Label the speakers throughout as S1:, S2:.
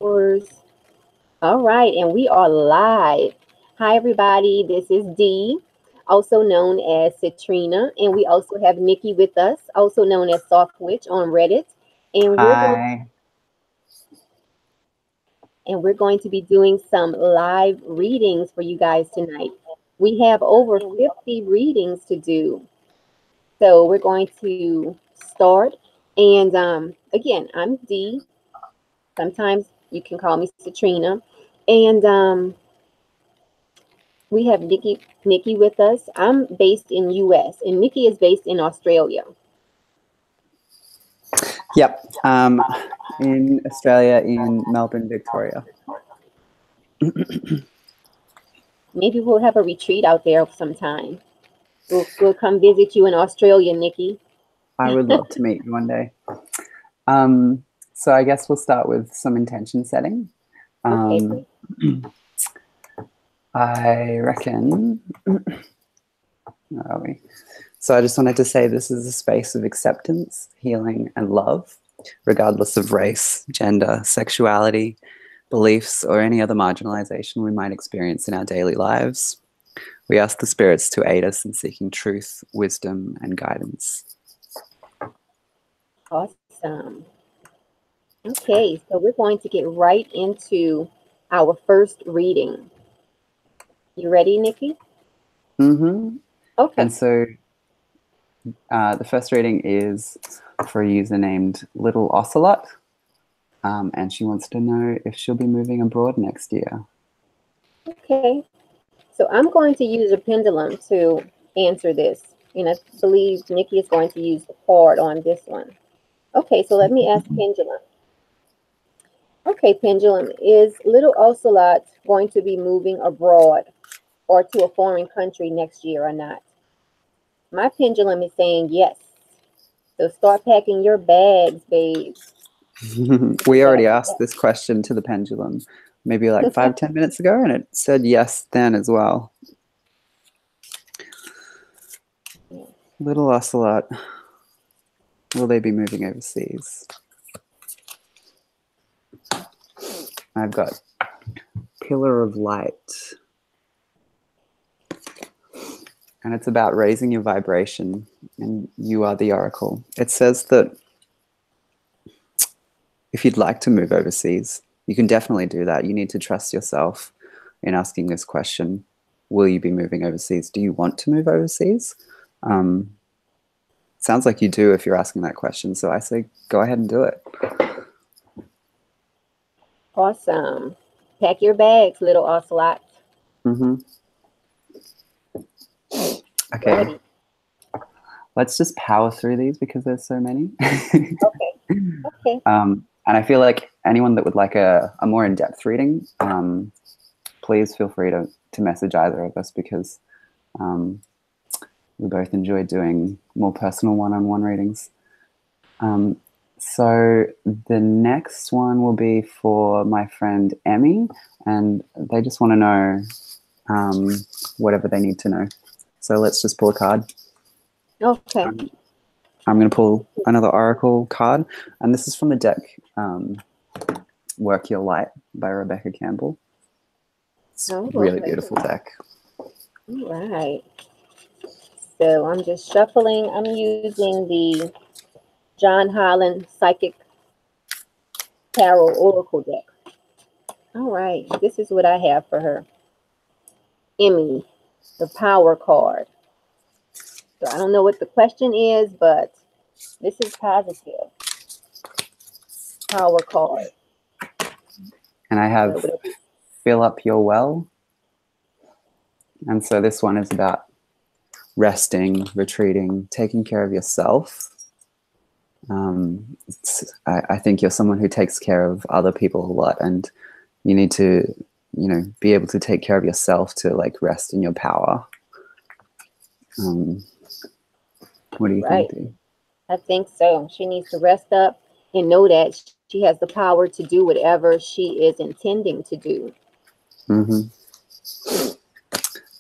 S1: All right, and we are live. Hi, everybody. This is Dee, also known as Citrina, and we also have Nikki with us, also known as Soft Witch on Reddit. And
S2: Hi.
S1: we're going to be doing some live readings for you guys tonight. We have over 50 readings to do, so we're going to start. And again, I'm Dee. Sometimes you can call me Citrina, and we have Nikki with us. I'm based in US and Nikki is based in Australia.
S2: Yep. In Australia, in Melbourne, Victoria.
S1: Maybe we'll have a retreat out there sometime. We'll come visit you in Australia, Nikki.
S2: I would love to meet you one day. So I guess we'll start with some intention setting.
S1: Okay.
S2: I reckon, where are we? So I just wanted to say this is a space of acceptance, healing, and love, regardless of race, gender, sexuality, beliefs, or any other marginalization we might experience in our daily lives. We ask the spirits to aid us in seeking truth, wisdom, and guidance.
S1: Awesome. Okay, so we're going to get right into our first reading. You ready, Nikki?
S2: Mm-hmm.
S1: Okay.
S2: And so the first reading is for a user named Little Ocelot, and she wants to know if she'll be moving abroad next year.
S1: Okay, so I'm going to use a pendulum to answer this, and I believe Nikki is going to use the card on this one. Okay, so let me ask Pendulum. Okay, Pendulum, is Little Ocelot going to be moving abroad or to a foreign country next year or not? My pendulum is saying yes. So start packing your bags, babe.
S2: We already asked this question to the pendulum maybe like 5-10 minutes ago, and it said yes then as well. Little Ocelot, will they be moving overseas? I've got Pillar of Light. And it's about raising your vibration, and you are the oracle. It says that if you'd like to move overseas, you can definitely do that. You need to trust yourself in asking this question. Will you be moving overseas? Do you want to move overseas? Sounds like you do if you're asking that question. So I say, go ahead and do it.
S1: Awesome. Pack your bags, Little Ocelot.
S2: Mm-hmm. Okay.
S1: Ready.
S2: Let's just power through these because there's so many.
S1: Okay.
S2: And I feel like anyone that would like a more in-depth reading, please feel free to message either of us, because we both enjoy doing more personal one-on-one readings. So the next one will be for my friend Emmy, and they just want to know whatever they need to know. So let's just pull a card.
S1: Okay.
S2: I'm going to pull another oracle card, and this is from the deck Work Your Light by Rebecca Campbell. It's a really beautiful deck.
S1: All right. So I'm just shuffling. I'm using the John Holland Psychic Tarot Oracle deck. All right. This is what I have for her. Emmy, the Power card. So I don't know what the question is, but this is positive. Power card.
S2: And I have Fill Up Your Well. And so this one is about resting, retreating, taking care of yourself. I think you're someone who takes care of other people a lot, and you need to, be able to take care of yourself to like rest in your power. What do you think, Dee?
S1: I think so. She needs to rest up and know that she has the power to do whatever she is intending to do.
S2: Mm-hmm.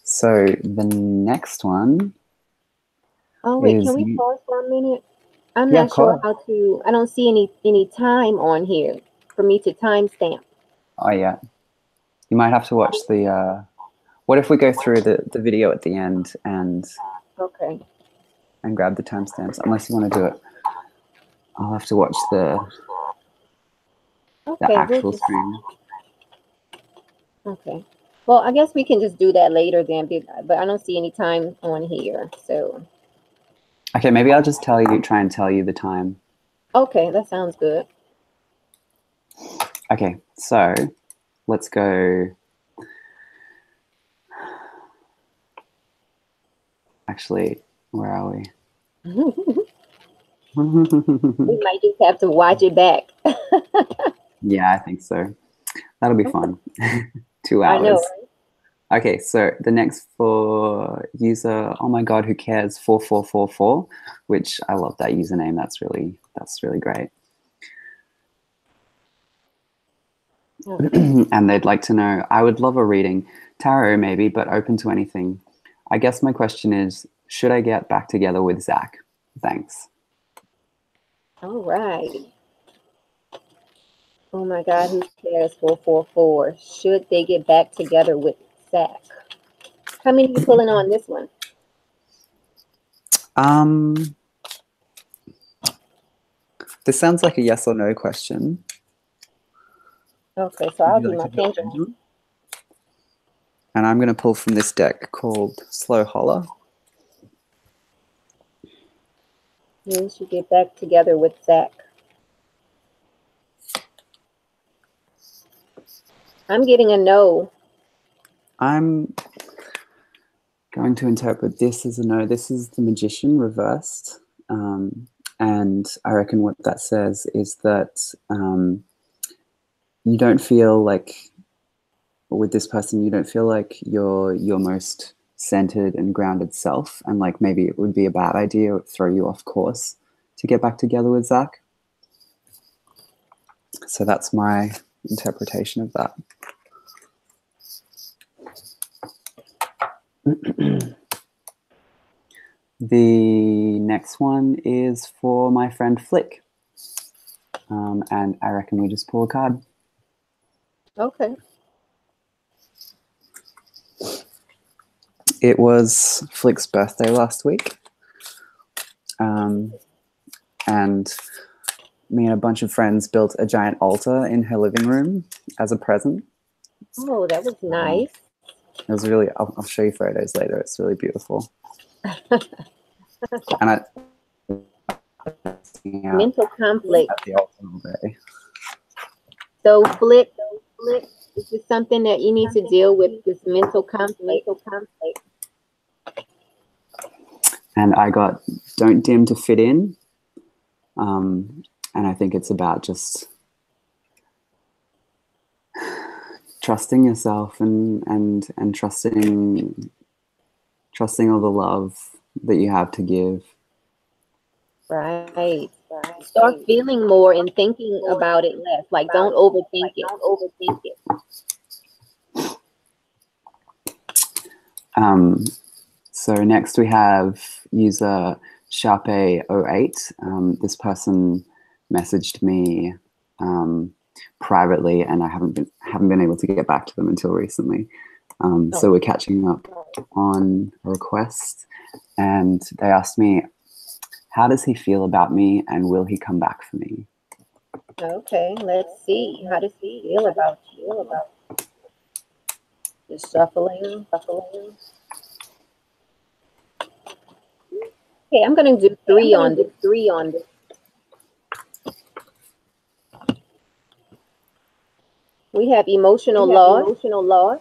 S2: So the next one.
S1: Oh wait, can we pause for a minute? I'm not sure how to. I don't see any time on here for me to timestamp.
S2: Oh yeah. You might have to watch the. What if we go through the video at the end and
S1: Okay.
S2: grab the timestamps? Unless you want to do it, I'll have to watch the
S1: Okay,
S2: actual stream.
S1: Okay. Well, I guess we can just do that later then, but I don't see any time on here. So.
S2: Okay, maybe I'll just try and tell you the time.
S1: Okay, that sounds good.
S2: Okay, so let's go. Actually, where are we?
S1: We might just have to watch it back.
S2: Yeah, I think so. That'll be fun. 2 hours.
S1: I know. Right?
S2: Okay, so the next for user, oh my god, who cares? 4444, which I love that username. That's really great.
S1: Okay.
S2: And they'd like to know, I would love a reading, tarot maybe, but open to anything. I guess my question is, should I get back together with Zach? Thanks.
S1: All right. Oh my God, who cares? 444. Should they get back together with Zach? How many are you pulling on this one?
S2: This sounds like a yes or no question.
S1: Okay, so I'll do my pendulum.
S2: And I'm going to pull from this deck called Slow Holler.
S1: You should get back together with Zach. I'm getting a no.
S2: I'm going to interpret this as a no. This is the Magician reversed. And I reckon what that says is that you don't feel like, with this person, you don't feel like you're your most centered and grounded self. And like maybe it would be a bad idea, it would throw you off course to get back together with Zach. So that's my interpretation of that. The next one is for my friend Flick. And I reckon we just pull a card.
S1: Okay.
S2: It was Flick's birthday last week. And me and a bunch of friends built a giant altar in her living room as a present.
S1: Oh, that was nice.
S2: It was really, I'll show you photos later. It's really beautiful. And
S1: mental conflict.
S2: At the altar all day.
S1: So Flick, is this something that you need to deal with, this mental conflict?
S2: And I got don't dim to fit in. And I think it's about just trusting yourself and trusting all the love that you have to give.
S1: Right. Start feeling more and thinking about it less. Like don't overthink it.
S2: So next we have user Sharpe08. This person messaged me privately, and I haven't been able to get back to them until recently. So we're catching up on a request, and they asked me, how does he feel about me, and will he come back for me?
S1: Okay, let's see. How does he feel about you? Just shuffling. Okay, I'm going to do 3 on this. We have emotional loss.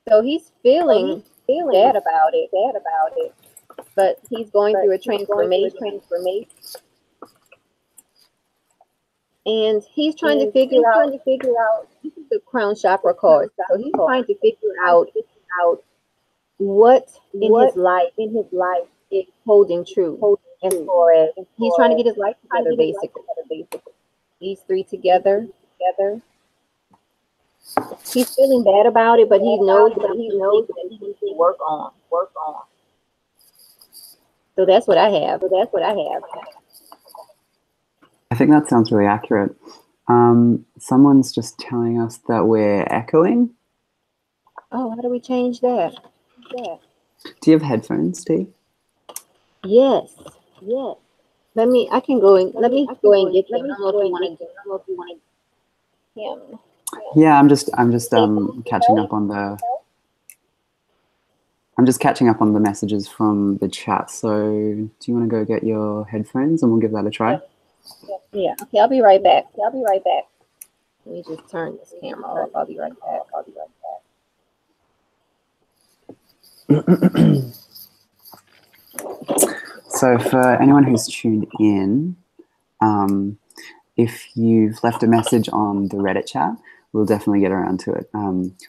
S1: So he's feeling bad about it. But he's going through a transformation. And he's trying to figure out, this is the crown chakra card. So he's trying to figure out what in his life is holding true. As far as he's trying to get his life together, basically. These 3 together. He's feeling bad about it, but he knows that he needs to work on. So that's what I have.
S2: I think that sounds really accurate. Someone's just telling us that we're echoing.
S1: Oh, how do we change that? Yeah.
S2: Do you have headphones, Dee?
S1: Yes. Yes. I can go and let me go and get them. I don't know if you want to do. I don't know if you want to him.
S2: Yeah, I'm just catching up on the. I'm just catching up on the messages from the chat. So, do you want to go get your headphones and we'll give that a try?
S1: Yeah. Okay, I'll be right back. Let me just turn this camera off. I'll be right back.
S2: So, for anyone who's tuned in, if you've left a message on the Reddit chat, we'll definitely get around to it.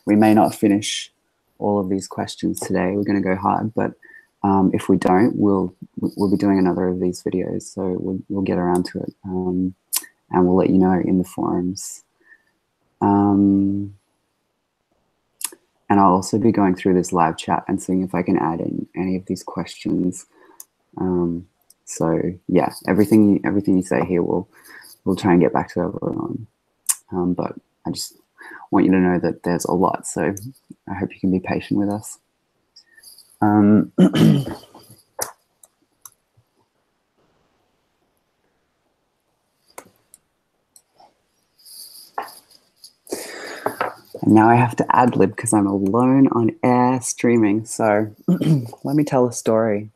S2: We may not finish all of these questions today. We're going to go hard, but if we don't, we'll be doing another of these videos. So we'll get around to it, and we'll let you know in the forums. And I'll also be going through this live chat and seeing if I can add in any of these questions. So yeah, everything you say here, we'll try and get back to everyone. But I just want you to know that there's a lot, so I hope you can be patient with us. And now I have to ad-lib because I'm alone on air streaming. So let me tell a story.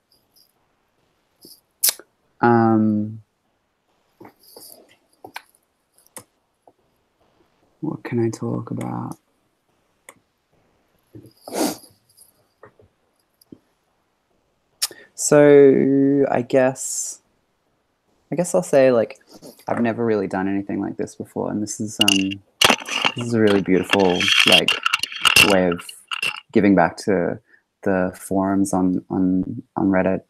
S2: What can I talk about? So I guess I'll say, like, I've never really done anything like this before, and this is a really beautiful, like, way of giving back to the forums on Reddit,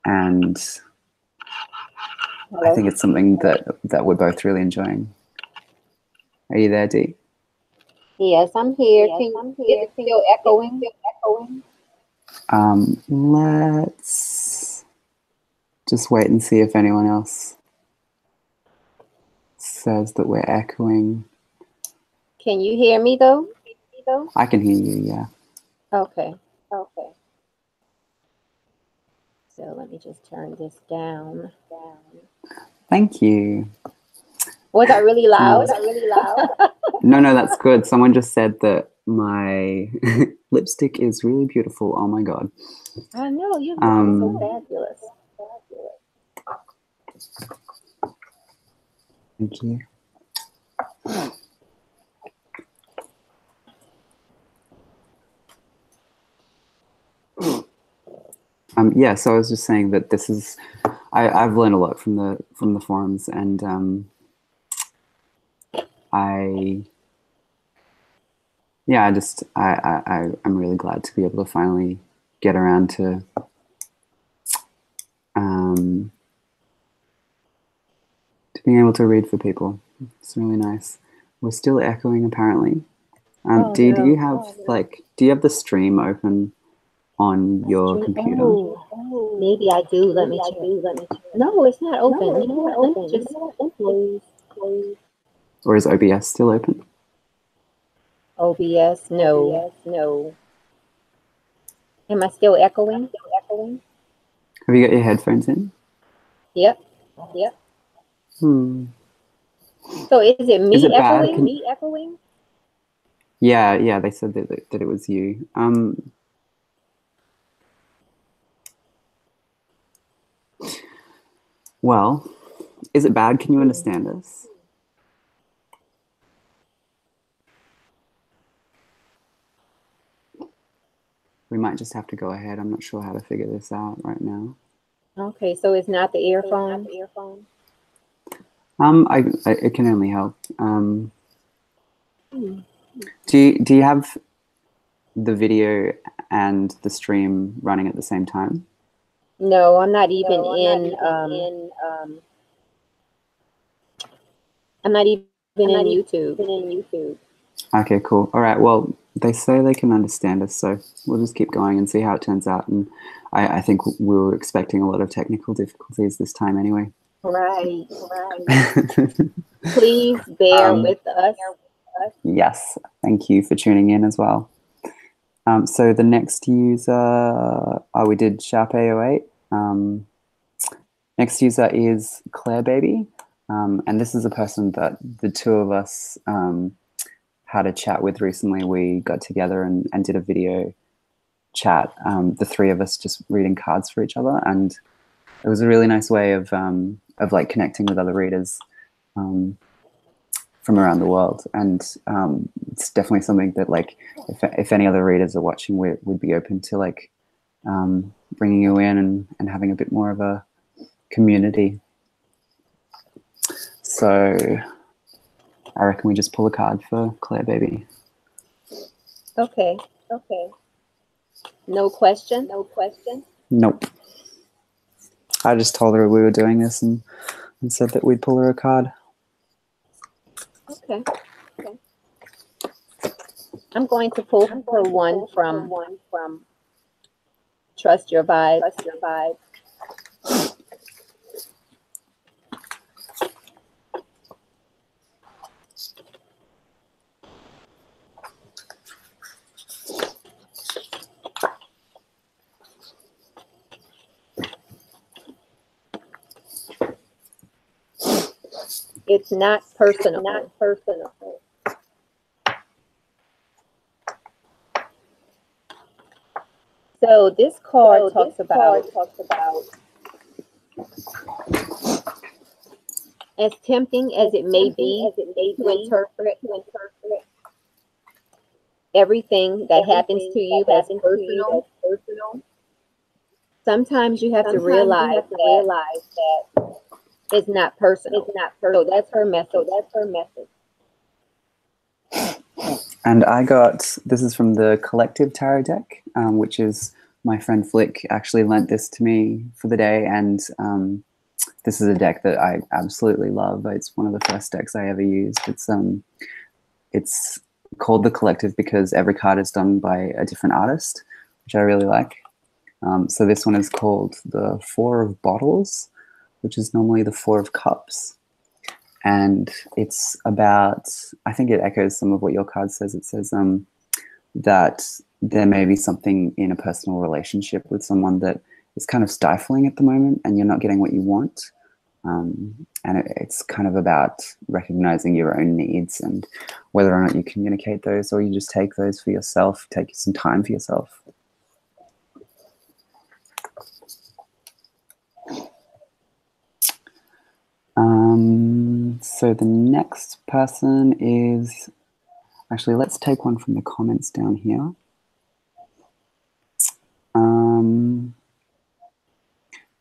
S2: and
S1: Hello?
S2: I think it's something that we're both really enjoying. Are you there, Dee?
S1: Yes, I'm here. Is it still echoing?
S2: Let's just wait and see if anyone else says that we're echoing.
S1: Can you hear me though?
S2: I can hear you, yeah.
S1: Okay. So let me just turn this down.
S2: Thank you.
S1: Was that really loud?
S2: No, that's good. Someone just said that my lipstick is really beautiful. Oh my God.
S1: I know, you're looking so fabulous.
S2: Thank you. Yeah, so I was just saying that this is, I've learned a lot from the forums, and I'm really glad to be able to finally get around to being able to read for people. It's really nice. We're still echoing apparently. Do you have the stream open on your computer?
S1: Oh, maybe I do. Let me check. No, it's not open. You know what? Let me just close.
S2: Or is OBS still open?
S1: OBS? No. Am I still echoing?
S2: Have you got your headphones in?
S1: Yep. So is it me echoing? Me echoing?
S2: Yeah, they said that it was you. Well, is it bad? Can you understand us? We might just have to go ahead. I'm not sure how to figure this out right now.
S1: Okay, so it's not the earphone?
S2: It can only help. Do you have the video and the stream running at the same time?
S1: No, I'm not even in YouTube.
S2: Okay, cool. All right. Well, they say they can understand us, so we'll just keep going and see how it turns out. And I think we were expecting a lot of technical difficulties this time anyway.
S1: Right, right. Please bear with us.
S2: Yes, thank you for tuning in as well. So the next user, we did Sharp808. Next user is Claire Baby. And this is a person that the two of us had a chat with recently. We got together and did a video chat, the three of us just reading cards for each other. And it was a really nice way of like connecting with other readers from around the world. And it's definitely something that, like, if any other readers are watching, we'd be open to, like, bringing you in and having a bit more of a community. So I reckon we just pull a card for Claire Baby.
S1: Okay. Okay. No question? No question?
S2: Nope. I just told her we were doing this and said that we'd pull her a card.
S1: Okay. Okay. I'm going to pull her one from Trust Your Vibe. Trust Your Vibe. It's not personal. Not personal. So this card talks about as tempting as it may be to interpret everything that happens to you as personal. Sometimes you have to realize that it's not personal. It's not personal. So that's her message.
S2: And I got, this is from the Collective Tarot deck, which is, my friend Flick actually lent this to me for the day. And this is a deck that I absolutely love. It's one of the first decks I ever used. It's called the Collective because every card is done by a different artist, which I really like. So this one is called the Four of Bottles, which is normally the Four of Cups. And it's about, I think it echoes some of what your card says. It says that there may be something in a personal relationship with someone that is kind of stifling at the moment and you're not getting what you want. And it's kind of about recognizing your own needs and whether or not you communicate those or you just take those for yourself, take some time for yourself. So the next person is, actually, let's take one from the comments down here.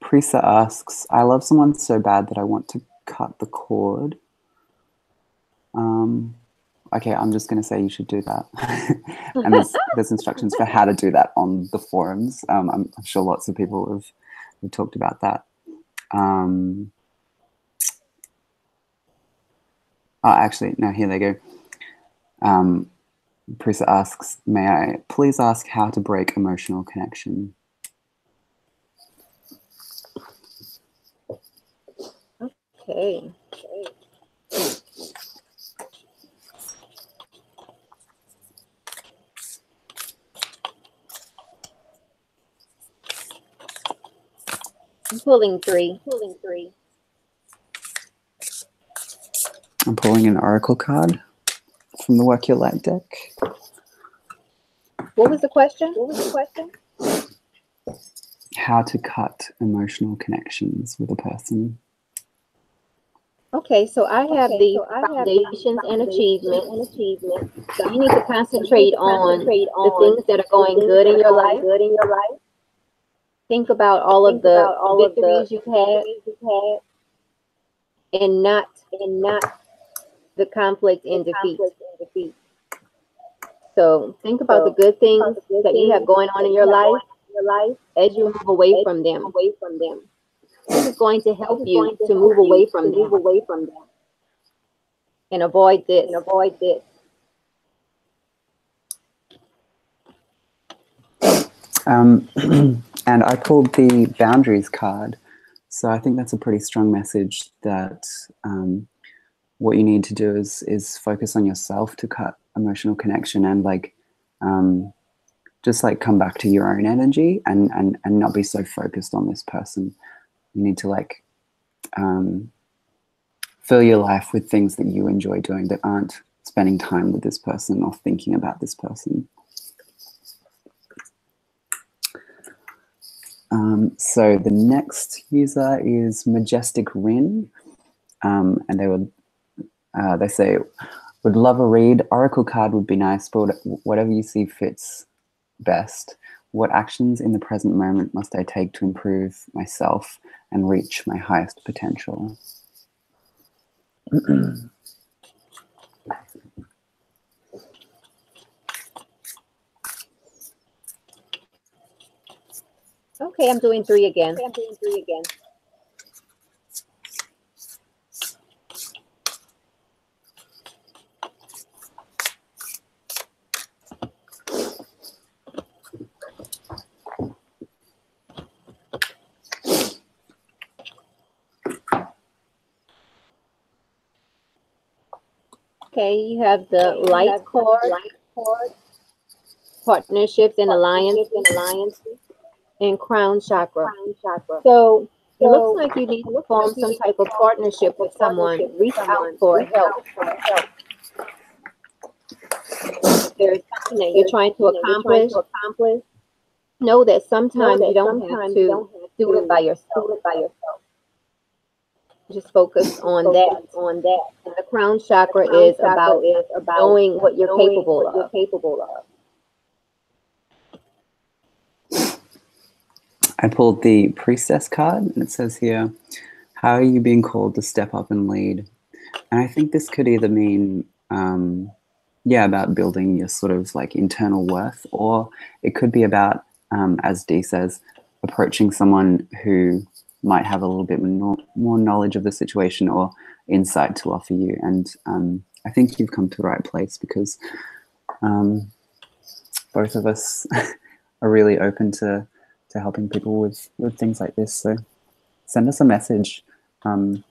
S2: Prisa asks, I love someone so bad that I want to cut the cord. Okay, I'm just going to say you should do that. And there's instructions for how to do that on the forums. I'm sure lots of people have talked about that. Oh, actually, no, here they go. Prisa asks, may I please ask how to break emotional connection?
S1: Okay. I'm pulling three.
S2: I'm pulling an oracle card from the Work Your Light deck.
S1: What was the question?
S2: How to cut emotional connections with a person.
S1: Okay, so I have the foundations and achievements. So you need to concentrate on the things that are going good in your life. Think about all of the victories you've had, and not the conflict and defeat. So think about the good things that you have going on in your life as you move away from them. This is going to help you to move away from them and avoid this.
S2: And I pulled the boundaries card. So I think that's a pretty strong message that what you need to do is focus on yourself to cut emotional connection and like just like come back to your own energy and not be so focused on this person. You need to like fill your life with things that you enjoy doing that aren't spending time with this person or thinking about this person. So the next user is Majestic Rin, and they say, would love a read. Oracle card would be nice, but whatever you see fits best. What actions in the present moment must I take to improve myself and reach my highest potential?
S1: Okay, I'm doing 3 again. Okay, you have the light card, partnerships and alliances, and crown chakra. So it looks like you need to form some type of partnership with someone. Reach out for help. There's something that you're trying to accomplish. Know that sometimes you don't have to do it by yourself. Just focus on that. And the crown chakra is about knowing what you're capable of.
S2: I pulled the Priestess card, and it says here, how are you being called to step up and lead? And I think this could either mean, about building your sort of like internal worth, or it could be about, as Dee says, approaching someone who might have a little bit more knowledge of the situation or insight to offer you. And I think you've come to the right place because both of us are really open to helping people with things like this. So send us a message. And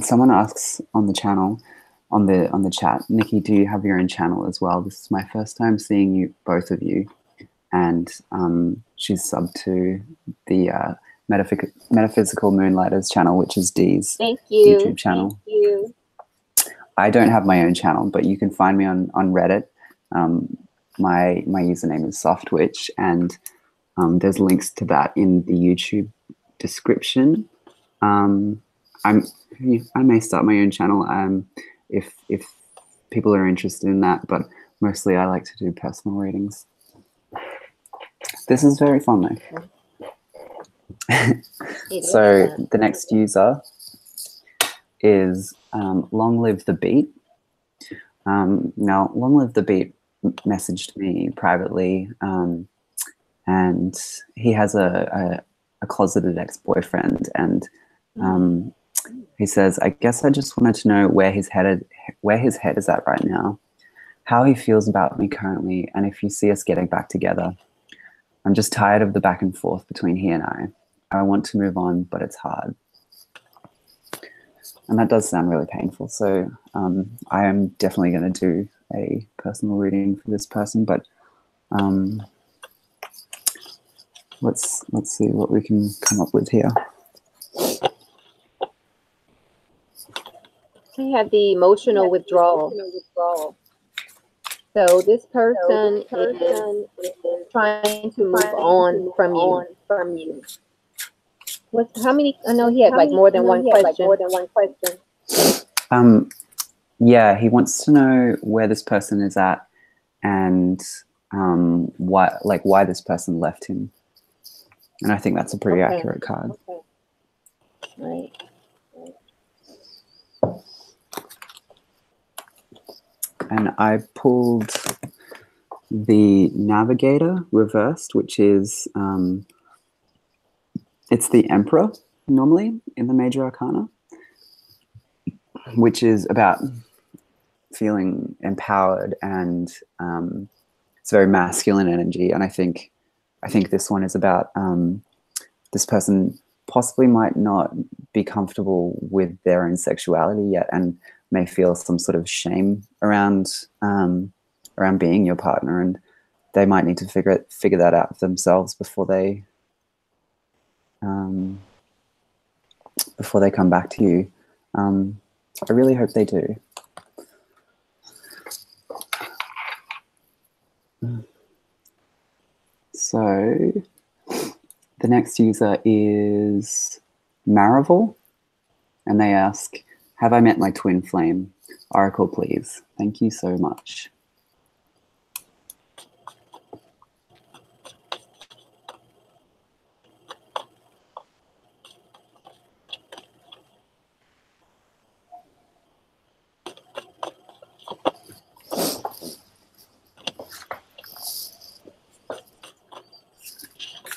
S2: someone asks on the channel, on the chat, Nikki, do you have your own channel as well? This is my first time seeing you, both of you. And she's subbed to the Metaphysical Moonlighters channel, which is Dee's YouTube channel.
S1: Thank you.
S2: I don't have my own channel, but you can find me on Reddit. My username is Softwitch, and there's links to that in the YouTube description. I may start my own channel if people are interested in that, but mostly I like to do personal readings. This is very fun though. So the next user is Long Live the Beat. Now, Long Live the Beat messaged me privately, and he has a closeted ex-boyfriend, and he says, I guess I just wanted to know where his head is at right now, how he feels about me currently, and if you see us getting back together. I'm just tired of the back and forth between he and I. I want to move on, but it's hard. And that does sound really painful. So I am definitely going to do a personal reading for this person, but let's see what we can come up with here.
S1: We have the emotional withdrawal. So this person is trying to move on from you. How many? I know he had like more than one question.
S2: Yeah, he wants to know where this person is at and why this person left him. And I think that's a pretty accurate card.
S1: Okay. Right.
S2: And I pulled the Navigator reversed, which is it's the Emperor normally in the Major Arcana, which is about feeling empowered, and it's very masculine energy. And I think this one is about this person possibly might not be comfortable with their own sexuality yet, and may feel some sort of shame around being your partner, and they might need to figure that out for themselves before they come back to you. I really hope they do. So the next user is Marival, and they ask, have I met my twin flame? Oracle, please. Thank you so much.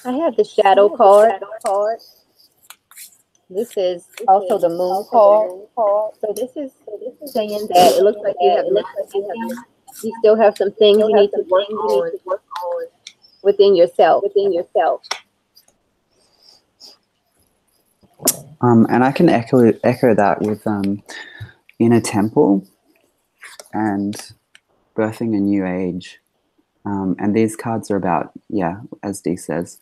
S1: I have the shadow card. This is also the moon card. So this is saying that it looks like you have not met them. You still have some things you need to work on within yourself.
S2: And I can echo that with Inner Temple and Birthing a New Age. And these cards are about, yeah, as Dee says,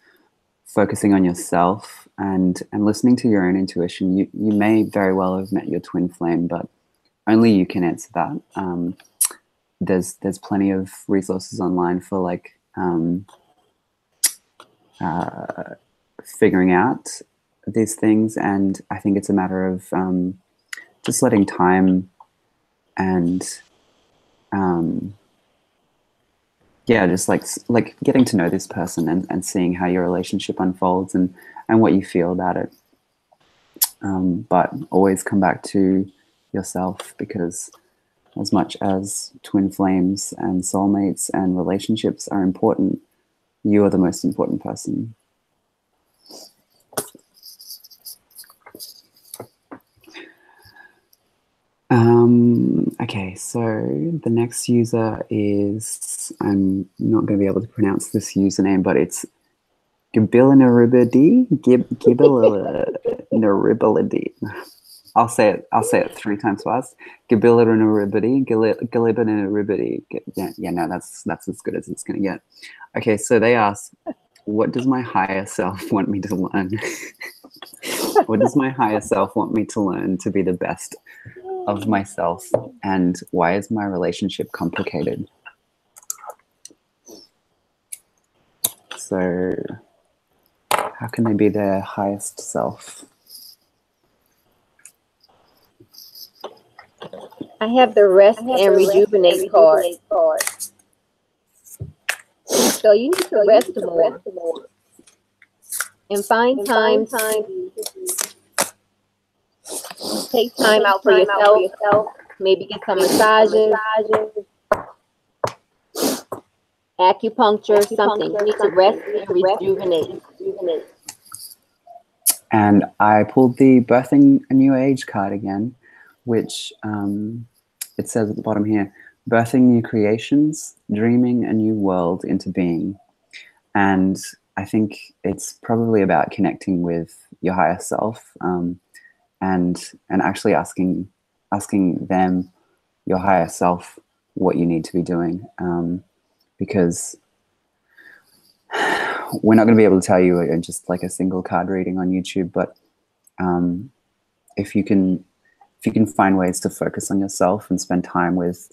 S2: focusing on yourself and listening to your own intuition. You may very well have met your twin flame, but only you can answer that. There's plenty of resources online for like figuring out these things, and I think it's a matter of just letting time and yeah, just like getting to know this person and seeing how your relationship unfolds and what you feel about it. But always come back to yourself, because as much as twin flames and soulmates and relationships are important, you are the most important person. Okay, so the next user is, I'm not going to be able to pronounce this username, but it's Gibilinaribidi. Gibilinaribidi. I'll say it 3 times fast. Gibilinaribidi. Gibilinaribidi. Yeah, no, that's as good as it's going to get. Okay, so they ask, what does my higher self want me to learn? What does my higher self want me to learn to be the best of myself, and why is my relationship complicated? So how can they be their highest self?
S1: I have the rest and rejuvenate card. So you need to rest more and find time to take time out for yourself. Maybe get some massages, acupuncture, something. You need to rest and rejuvenate.
S2: And I pulled the Birthing a New Age card again, which it says at the bottom here, birthing new creations, dreaming a new world into being. And I think it's probably about connecting with your higher self, and actually asking them, your higher self, what you need to be doing, because we're not going to be able to tell you in just like a single card reading on YouTube, but if you can find ways to focus on yourself and spend time with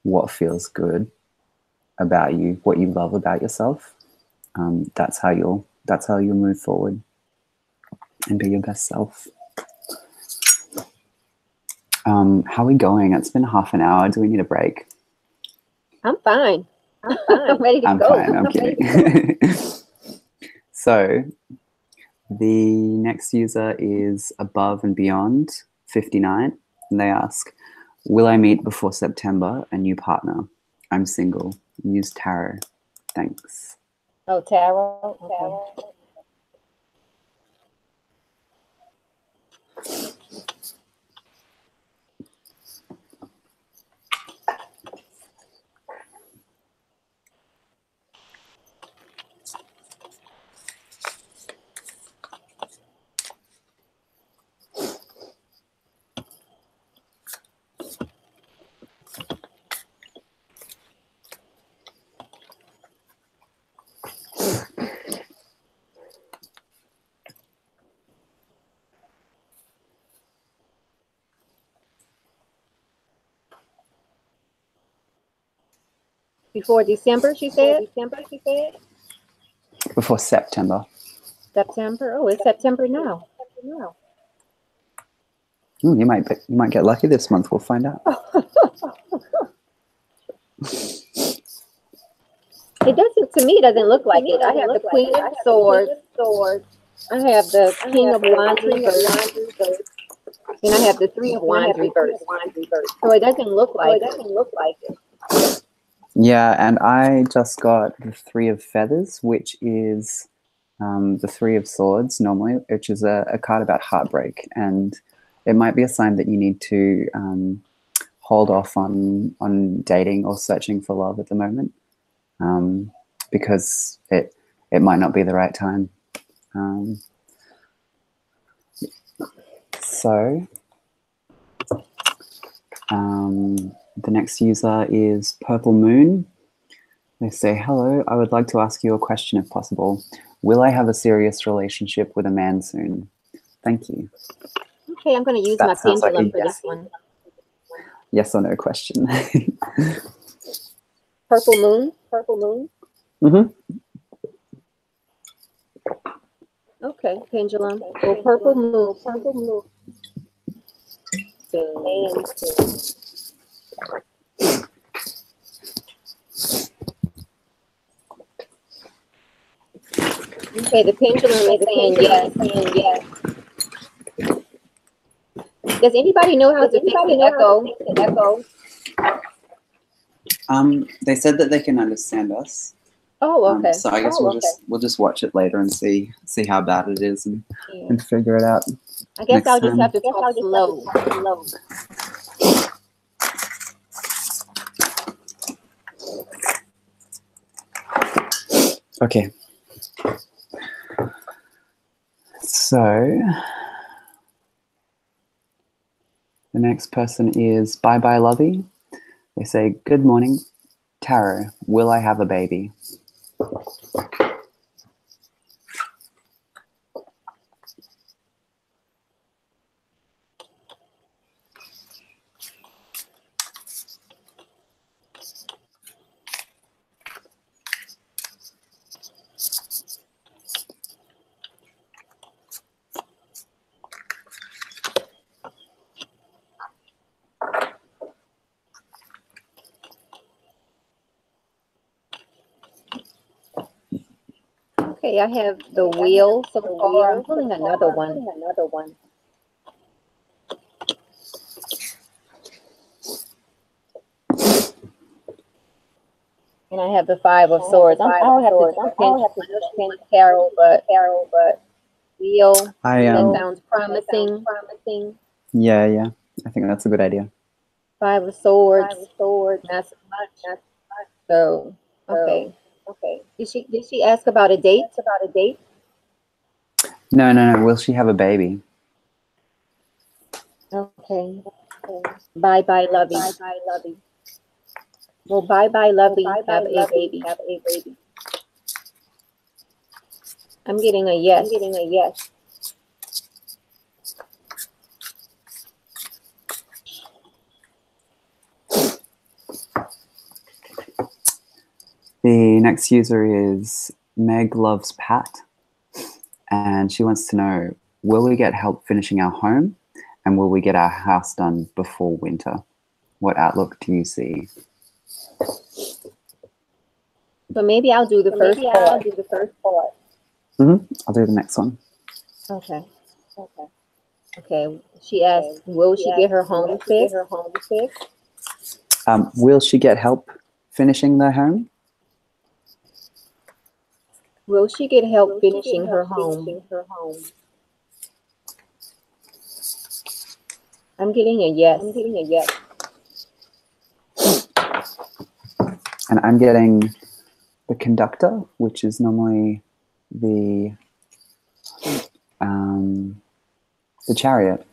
S2: what feels good about you, what you love about yourself, that's how you'll move forward and be your best self. How are we going? It's been half an hour. Do we need a break?
S1: I'm fine. I'm ready to go.
S2: I'm fine. I'm kidding. So the next user is Above and Beyond 59, and they ask, will I meet before September a new partner? I'm single. Use tarot. Thanks.
S1: Oh, tarot. Okay. Before December, she said?
S2: Before September.
S1: September? Oh, it's September now.
S2: You might get lucky this month. We'll find out.
S1: It doesn't, to me, it doesn't look like it. I have the Queen of Swords. I have the King of Wands reversed. And I have the Three of Wands reversed. So it doesn't look like it.
S2: Yeah, and I just got the Three of Feathers, which is the Three of Swords normally, which is a card about heartbreak. And it might be a sign that you need to hold off on dating or searching for love at the moment, because it might not be the right time. So the next user is Purple Moon. They say, hello, I would like to ask you a question if possible. Will I have a serious relationship with a man soon? Thank you.
S1: Okay, I'm going to use my pendulum for this one.
S2: Yes or no question.
S1: Purple Moon?
S2: Mm-hmm.
S1: Okay, pendulum. So Purple Moon. Okay, the pendulum is saying yes. Does anybody know how to fix the echo?
S2: They said that they can understand us.
S1: Oh, okay.
S2: So I guess we'll just watch it later and see how bad it is and figure it out.
S1: I guess I'll just have to talk slow.
S2: Okay. So the next person is Bye Bye Lovey. They say, good morning, Tarot. Will I have a baby?
S1: Okay, I have the wheel so far. I'm pulling another one. And I have the Five of Swords. I'll have to pin tarot, but wheel. That sounds promising.
S2: Yeah. I think that's a good idea.
S1: Five of Swords. Not so much. So okay. Did she ask about a date?
S2: No. Will she have a baby?
S1: Okay. Bye bye, Lovey. Well, bye bye, Lovey. Have a baby. I'm getting a yes.
S2: The next user is Meg Loves Pat, and she wants to know, will we get help finishing our home, and will we get our house done before winter? What outlook do you see?
S1: So maybe I'll do the first part.
S2: I'll do the next one.
S1: Okay. She asked, will she get her home fixed?
S2: Will she get help finishing the home?
S1: Will she get help finishing her home? I'm getting a yes.
S2: And I'm getting the Conductor, which is normally the Chariot,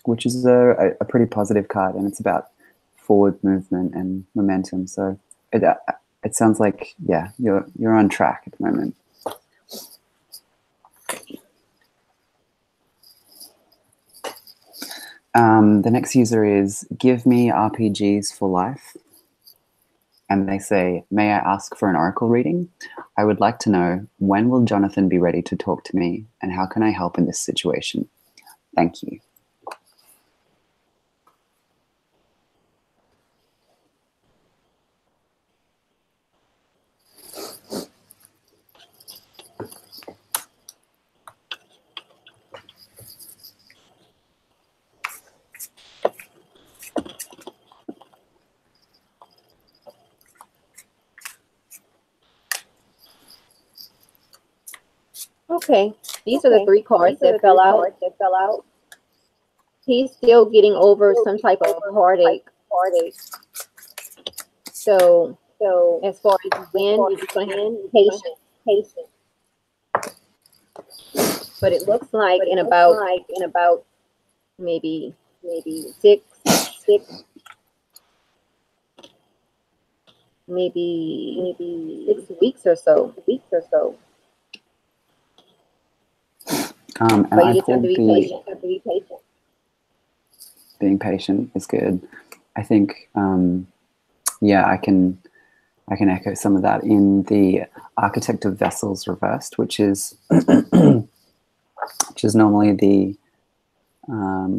S2: which is a pretty positive card, and it's about forward movement and momentum. So it sounds like, yeah, you're on track at the moment. The next user is Give Me RPGs for Life. And they say, may I ask for an oracle reading? I would like to know, when will Jonathan be ready to talk to me, and how can I help in this situation? Thank you.
S1: Okay, these are the three cards that fell out. He's still getting over some type of heartache. So as far as when, you're just going to have to be patient. But it looks like in about maybe 6, maybe 6 weeks or so.
S2: And
S1: But
S2: I
S1: you just have
S2: pulled
S1: to be patient.
S2: Being patient is good. I think, yeah, I can echo some of that in the Architect of Vessels reversed, which is normally the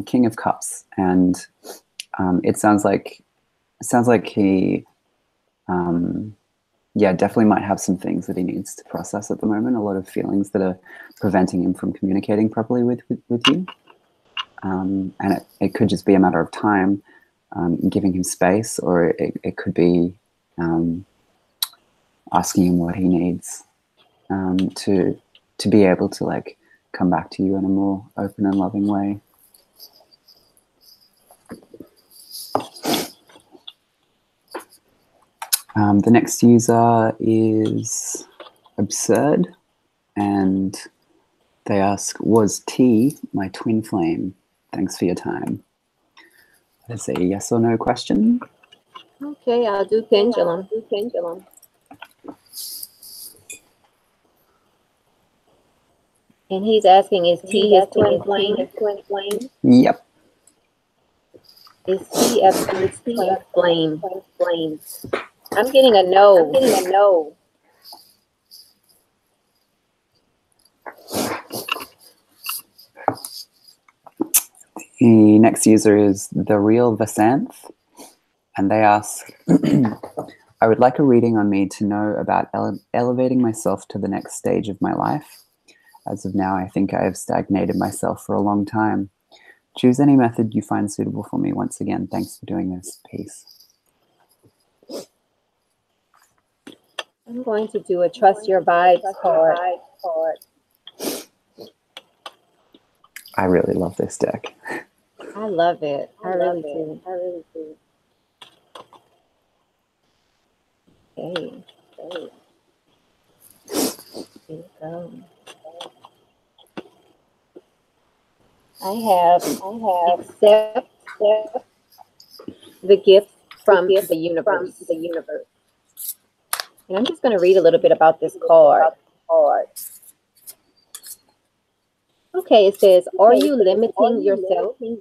S2: King of Cups, and it sounds like he, yeah, definitely might have some things that he needs to process at the moment. A lot of feelings that are preventing him from communicating properly with you, and it could just be a matter of time, giving him space, or it could be asking him what he needs to be able to like come back to you in a more open and loving way. The next user is Absurd, and they ask, was T my twin flame? Thanks for your time. That's a yes or no question.
S1: Okay, I'll do pendulum. And he's asking, is T his twin flame?
S2: Yep.
S1: Is T a twin flame? I'm getting a no.
S2: The next user is The Real Vasanth, and they ask, I would like a reading on me to know about elevating myself to the next stage of my life. As of now, I think I have stagnated myself for a long time. Choose any method you find suitable for me. Once again, thanks for doing this. Peace.
S1: I'm going to do a Trust Your Vibes card.
S2: I really love this deck.
S1: I love it. I really do. Okay. Here we go. I have accept the gift from the universe. And I'm just going to read a little bit about this card. Okay, it says, are you limiting yourself in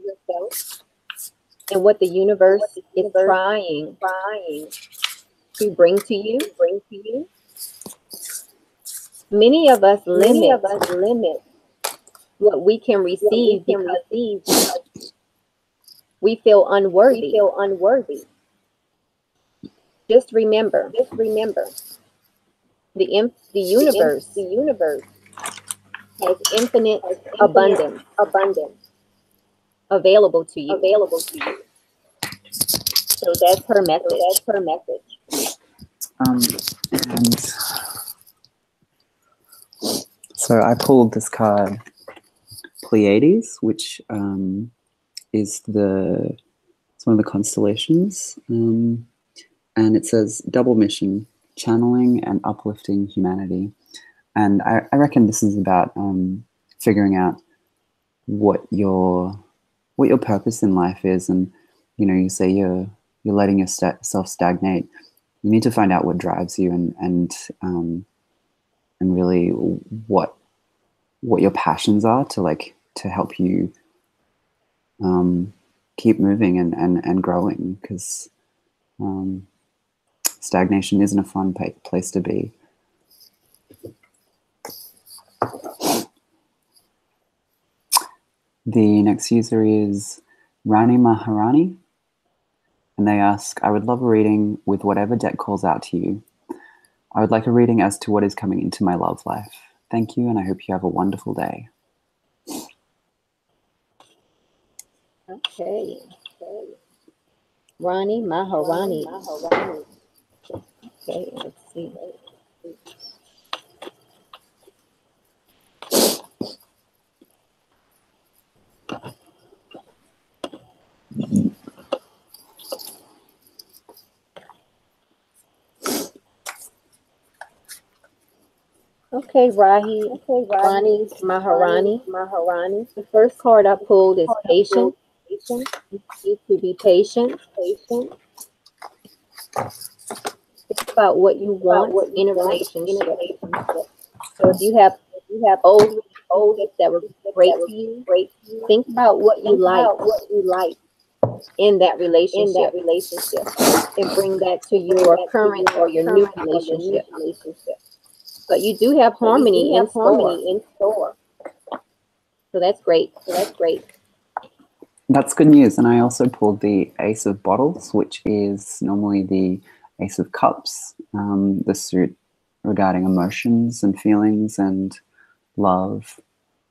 S1: what the universe is trying to bring to you? Many of us limit what we can receive because we feel unworthy. Just remember, the universe has infinite abundance available to you. So that's her message.
S2: And so I pulled this card, Pleiades, which is it's one of the constellations, and it says double mission, channeling and uplifting humanity. And I reckon this is about figuring out what your purpose in life is. And you say you're letting yourself stagnate. You need to find out what drives you and really what your passions are to help you keep moving and growing. Because Stagnation isn't a fun place to be. The next user is Rani Maharani, and they ask, I would love a reading with whatever deck calls out to you. I would like a reading as to what is coming into my love life. Thank you, and I hope you have a wonderful day.
S1: Okay. Rani Maharani. Okay, let's see. Okay, Rani Maharani. The first card I pulled is patient. You to be patient. Think about what you want in a relationship. So if you have old relationships that were great to you, think about what you like in that relationship and bring that to your current or your new relationship. But you do have harmony in store. So that's great.
S2: That's good news. And I also pulled the Ace of Bottles, which is normally the Ace of Cups, the suit regarding emotions and feelings and love,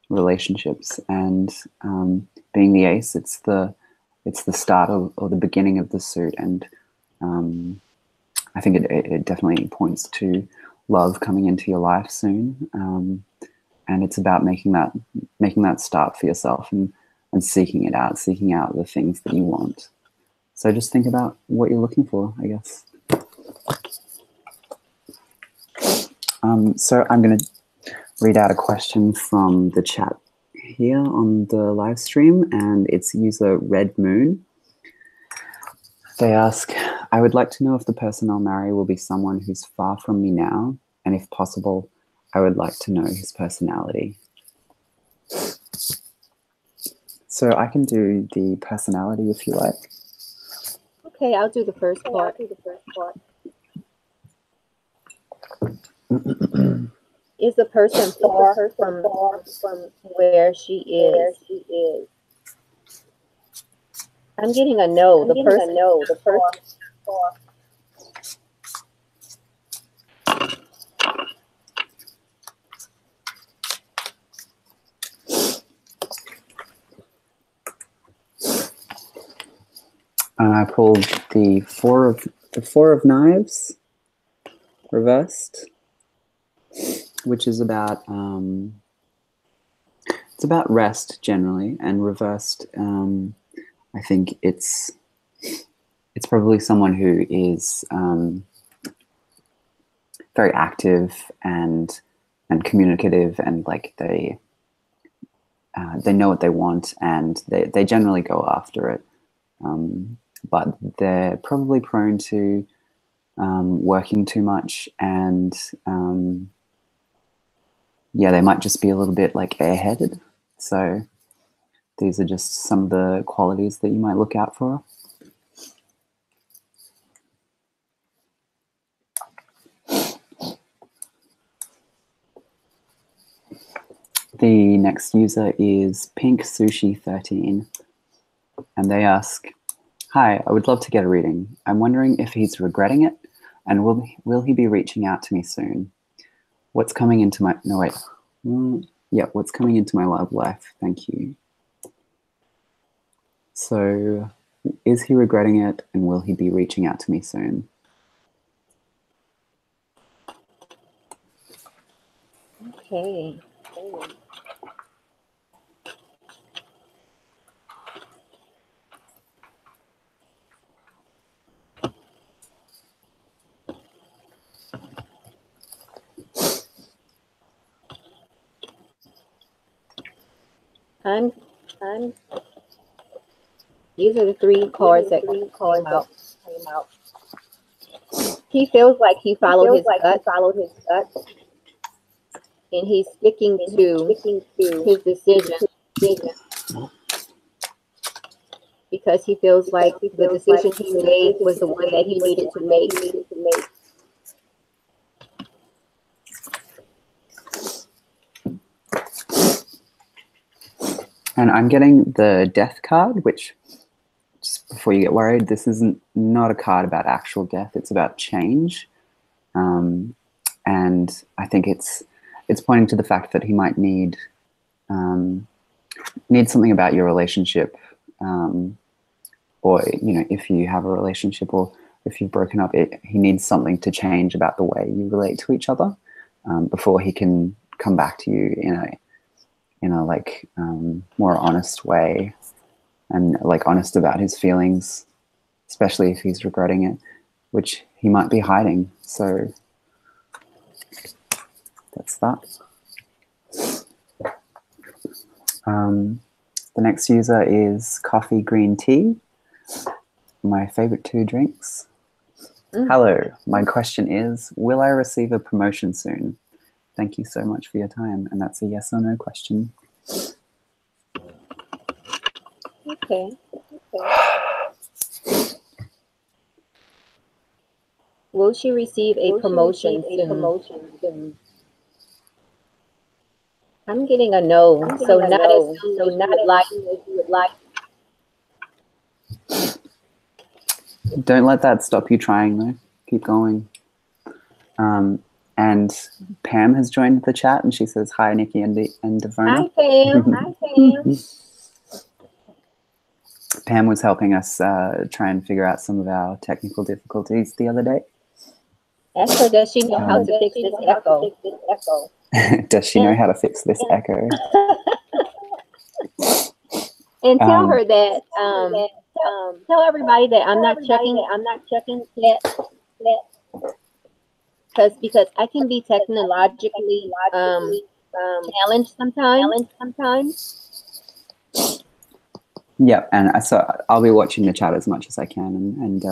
S2: relationships. And being the ace, it's the start or the beginning of the suit. And I think it definitely points to love coming into your life soon. And it's about making that start for yourself and seeking out the things that you want. So just think about what you're looking for, I guess. So I'm going to read out a question from the chat here on the live stream, and it's user Red Moon. They ask, I would like to know if the person I'll marry will be someone who's far from me now, and if possible, I would like to know his personality. So I can do the personality if you like.
S1: Okay, I'll do the first part. Is the person far from where she is? I'm getting a no. The person far.
S2: And I pulled the four of knives reversed, which is about it's about rest generally, and reversed. I think it's probably someone who is very active and communicative, and like they know what they want, and they generally go after it. But they're probably prone to working too much, and yeah, they might just be a little bit like airheaded. So these are just some of the qualities that you might look out for. The next user is Pink Sushi 13, and they ask, hi, I would love to get a reading. I'm wondering if he's regretting it, and will he be reaching out to me soon? What's coming into my, no wait, what's coming into my love life? Thank you. So is he regretting it, and will he be reaching out to me soon?
S1: Okay. These are the three cards that came out. He feels like he followed his gut, and he's sticking to his decision because he feels like the decision he made was the one that he needed to make.
S2: And I'm getting the death card, which, just before you get worried, this isn't not a card about actual death. It's about change. And I think it's pointing to the fact that he might need something about your relationship, or if you have a relationship, or if you've broken up, he needs something to change about the way you relate to each other before he can come back to you in a like more honest way, and like honest about his feelings, especially if he's regretting it, which he might be hiding. So that's that. The next user is coffee green tea, my favorite 2 drinks. Hello, my question is, will I receive a promotion soon? Thank you so much for your time. And that's a yes or no question.
S1: Okay. Will she receive a promotion soon? I'm getting a no. So not as soon as you would like.
S2: Don't let that stop you trying, though. Keep going. And Pam has joined the chat, and she says, hi, Nikki and Devona.
S1: Hi, Pam. Hi, Pam.
S2: Pam was helping us try and figure out some of our technical difficulties the other day.
S1: Ask her, does she know how to fix this echo?
S2: Does she know how to fix this echo?
S1: And tell her that, tell everybody that I'm not checking yet. Because I can be technologically challenged sometimes.
S2: Yeah, and so I'll be watching the chat as much as I can, and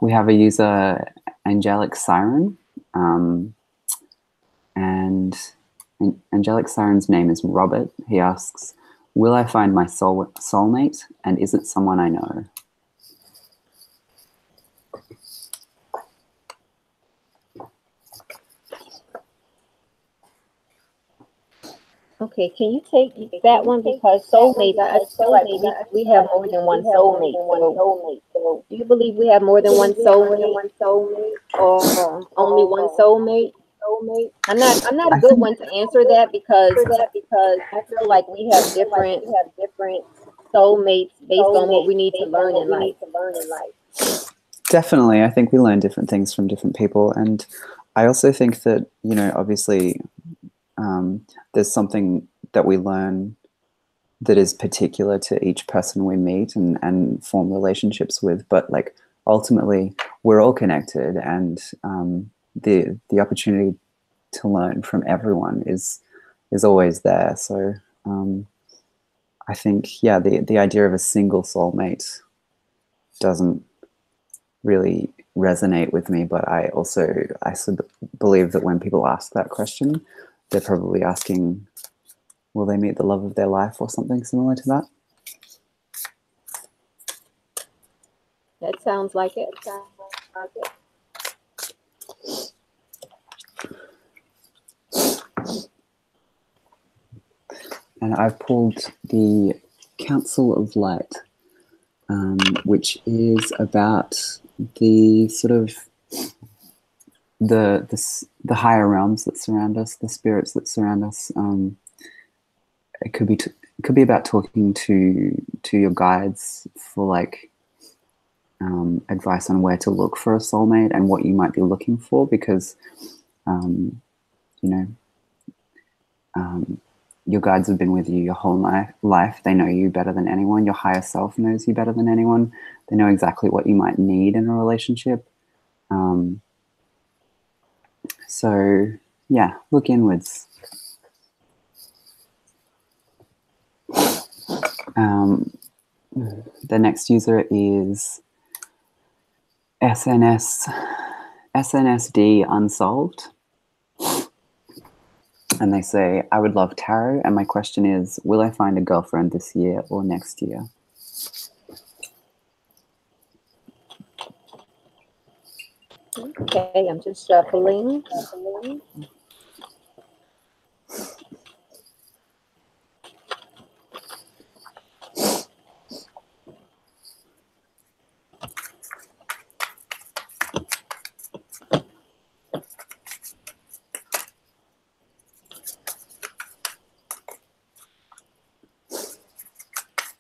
S2: we have a user, Angelic Siren, and Angelic Siren's name is Robert. He asks, will I find my soulmate, and is it someone I know?
S1: Okay, can you take that one? Because soulmates, I feel like we have more than one soulmate. So do you believe we have more than one soulmate, or only one soulmate? I'm not a good one to answer that because I feel like we have different soulmates based on what we need to learn in life.
S2: Definitely, I think we learn different things from different people, and I also think that obviously. There's something that we learn that is particular to each person we meet and form relationships with, but like ultimately we're all connected, and the opportunity to learn from everyone is always there. So I think the idea of a single soulmate doesn't really resonate with me, but I believe that when people ask that question, they're probably asking, will they meet the love of their life or something similar to that?
S1: That sounds like it.
S2: And I've pulled the Council of Light, which is about the sort of the higher realms that surround us, the spirits that surround us. It could be about talking to your guides for like advice on where to look for a soulmate and what you might be looking for, because your guides have been with you your whole life. They know you better than anyone. Your higher self knows you better than anyone. They know exactly what you might need in a relationship. So yeah, look inwards. The next user is SNSD Unsolved. And they say, I would love tarot. And my question is, will I find a girlfriend this year or next year?
S1: Okay, I'm just shuffling.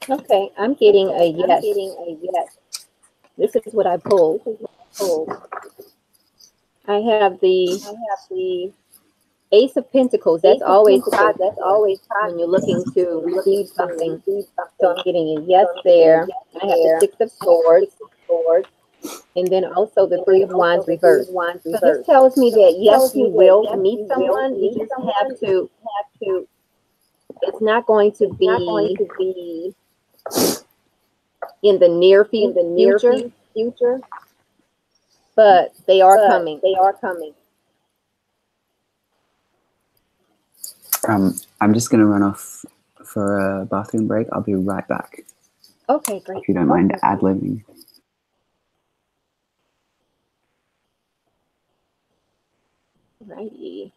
S1: Okay, I'm getting a
S3: Okay, I'm
S1: yes.
S3: getting a yes.
S1: This is what I pulled.
S3: Oh,
S1: I have the
S3: I have the
S1: Ace of Pentacles. That's
S3: Ace of
S1: always
S3: Pentacles. That's
S1: positive
S3: always
S1: when you're
S3: positive.
S1: looking to
S3: You're looking
S1: receive
S3: to
S1: something.
S3: receive
S1: So
S3: something.
S1: I'm getting a yes
S3: So I'm getting a
S1: there.
S3: yes
S1: I have the
S3: there.
S1: Six of
S3: I have the
S1: Swords
S3: Six of Swords.
S1: and then also the
S3: And
S1: Three
S3: then
S1: of
S3: also
S1: Wands
S3: the Three of
S1: reversed.
S3: Wands
S1: So this
S3: reversed.
S1: tells me
S3: So
S1: that
S3: this
S1: yes,
S3: tells
S1: you
S3: me that
S1: will
S3: yes,
S1: meet
S3: you will
S1: someone. You
S3: meet
S1: just have
S3: someone. You
S1: to,
S3: just have to.
S1: it's not going to
S3: It's not going
S1: be
S3: to be
S1: in the near
S3: in the near
S1: future,
S3: future,
S1: but they are
S3: but
S1: coming.
S3: they are coming.
S2: I'm just going to run off for a bathroom break. I'll be right back.
S1: Okay, great.
S2: If you don't mind ad-libbing.
S1: Righty.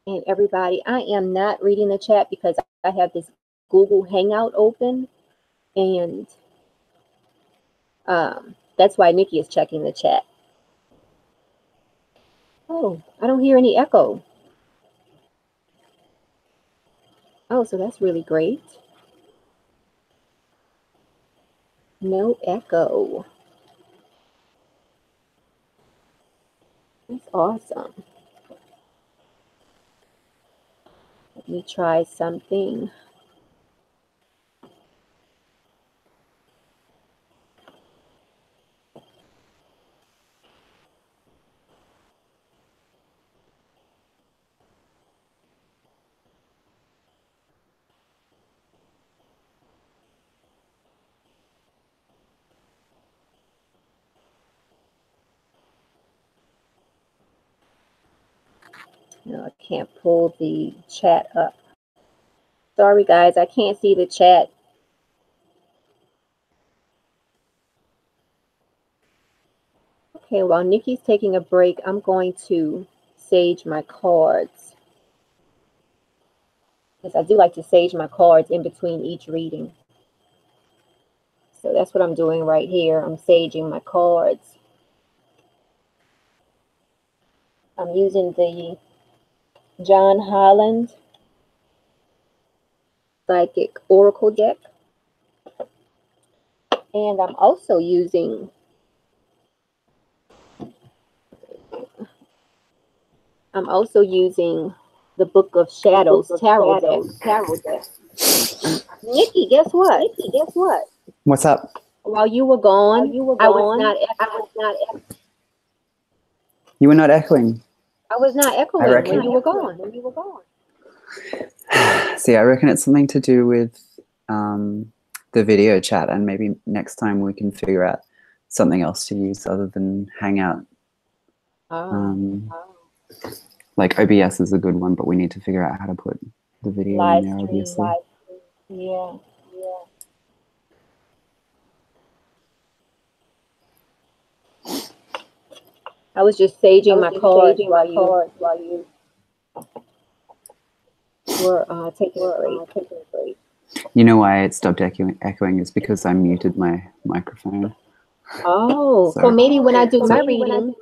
S1: And everybody, I am not reading the chat because I have this Google Hangout open, and that's why Nikki is checking the chat. Oh, I don't hear any echo. Oh, so that's really great. No echo. That's awesome. Let me try something. No, I can't pull the chat up. Sorry, guys, I can't see the chat. Okay, while Nikki's taking a break, I'm going to sage my cards. Because I do like to sage my cards in between each reading. So that's what I'm doing right here. I'm saging my cards. I'm using the John Holland Psychic Oracle deck. And I'm also using the Book of Shadows Tarot deck. Nikki, guess what?
S3: Nikki, guess what?
S2: What's up?
S1: While you were
S3: While
S1: gone,
S3: you were
S1: I was
S3: gone,
S1: not
S3: I was not.
S2: You were not echoing.
S1: echoing when
S2: reckon-
S1: you were gone.
S3: When you were gone.
S2: See, I reckon it's something to do with the video chat, and maybe next time we can figure out something else to use other than Hangout. Like OBS is a good one, but we need to figure out how to put the video
S1: Live
S2: in there,
S1: stream.
S2: obviously.
S1: Yeah. I was just saging my cards while you were taking a break.
S2: You know why it stopped echoing is because I muted my microphone.
S1: Oh, so maybe when I do my reading,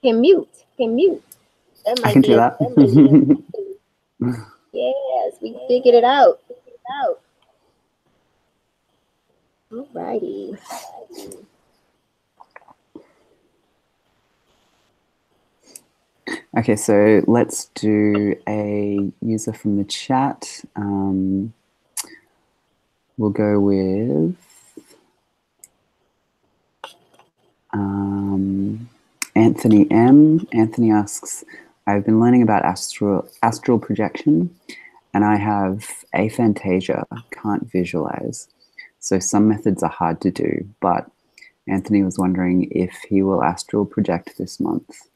S1: can mute. That
S2: I
S1: might
S2: can
S1: be
S2: do
S1: a
S2: that.
S1: yes, we figured it out. Alrighty.
S2: Okay, so let's do a user from the chat. We'll go with Anthony M. Anthony asks, I've been learning about astral projection, and I have aphantasia, can't visualize. So some methods are hard to do, but Anthony was wondering if he will astral project this month.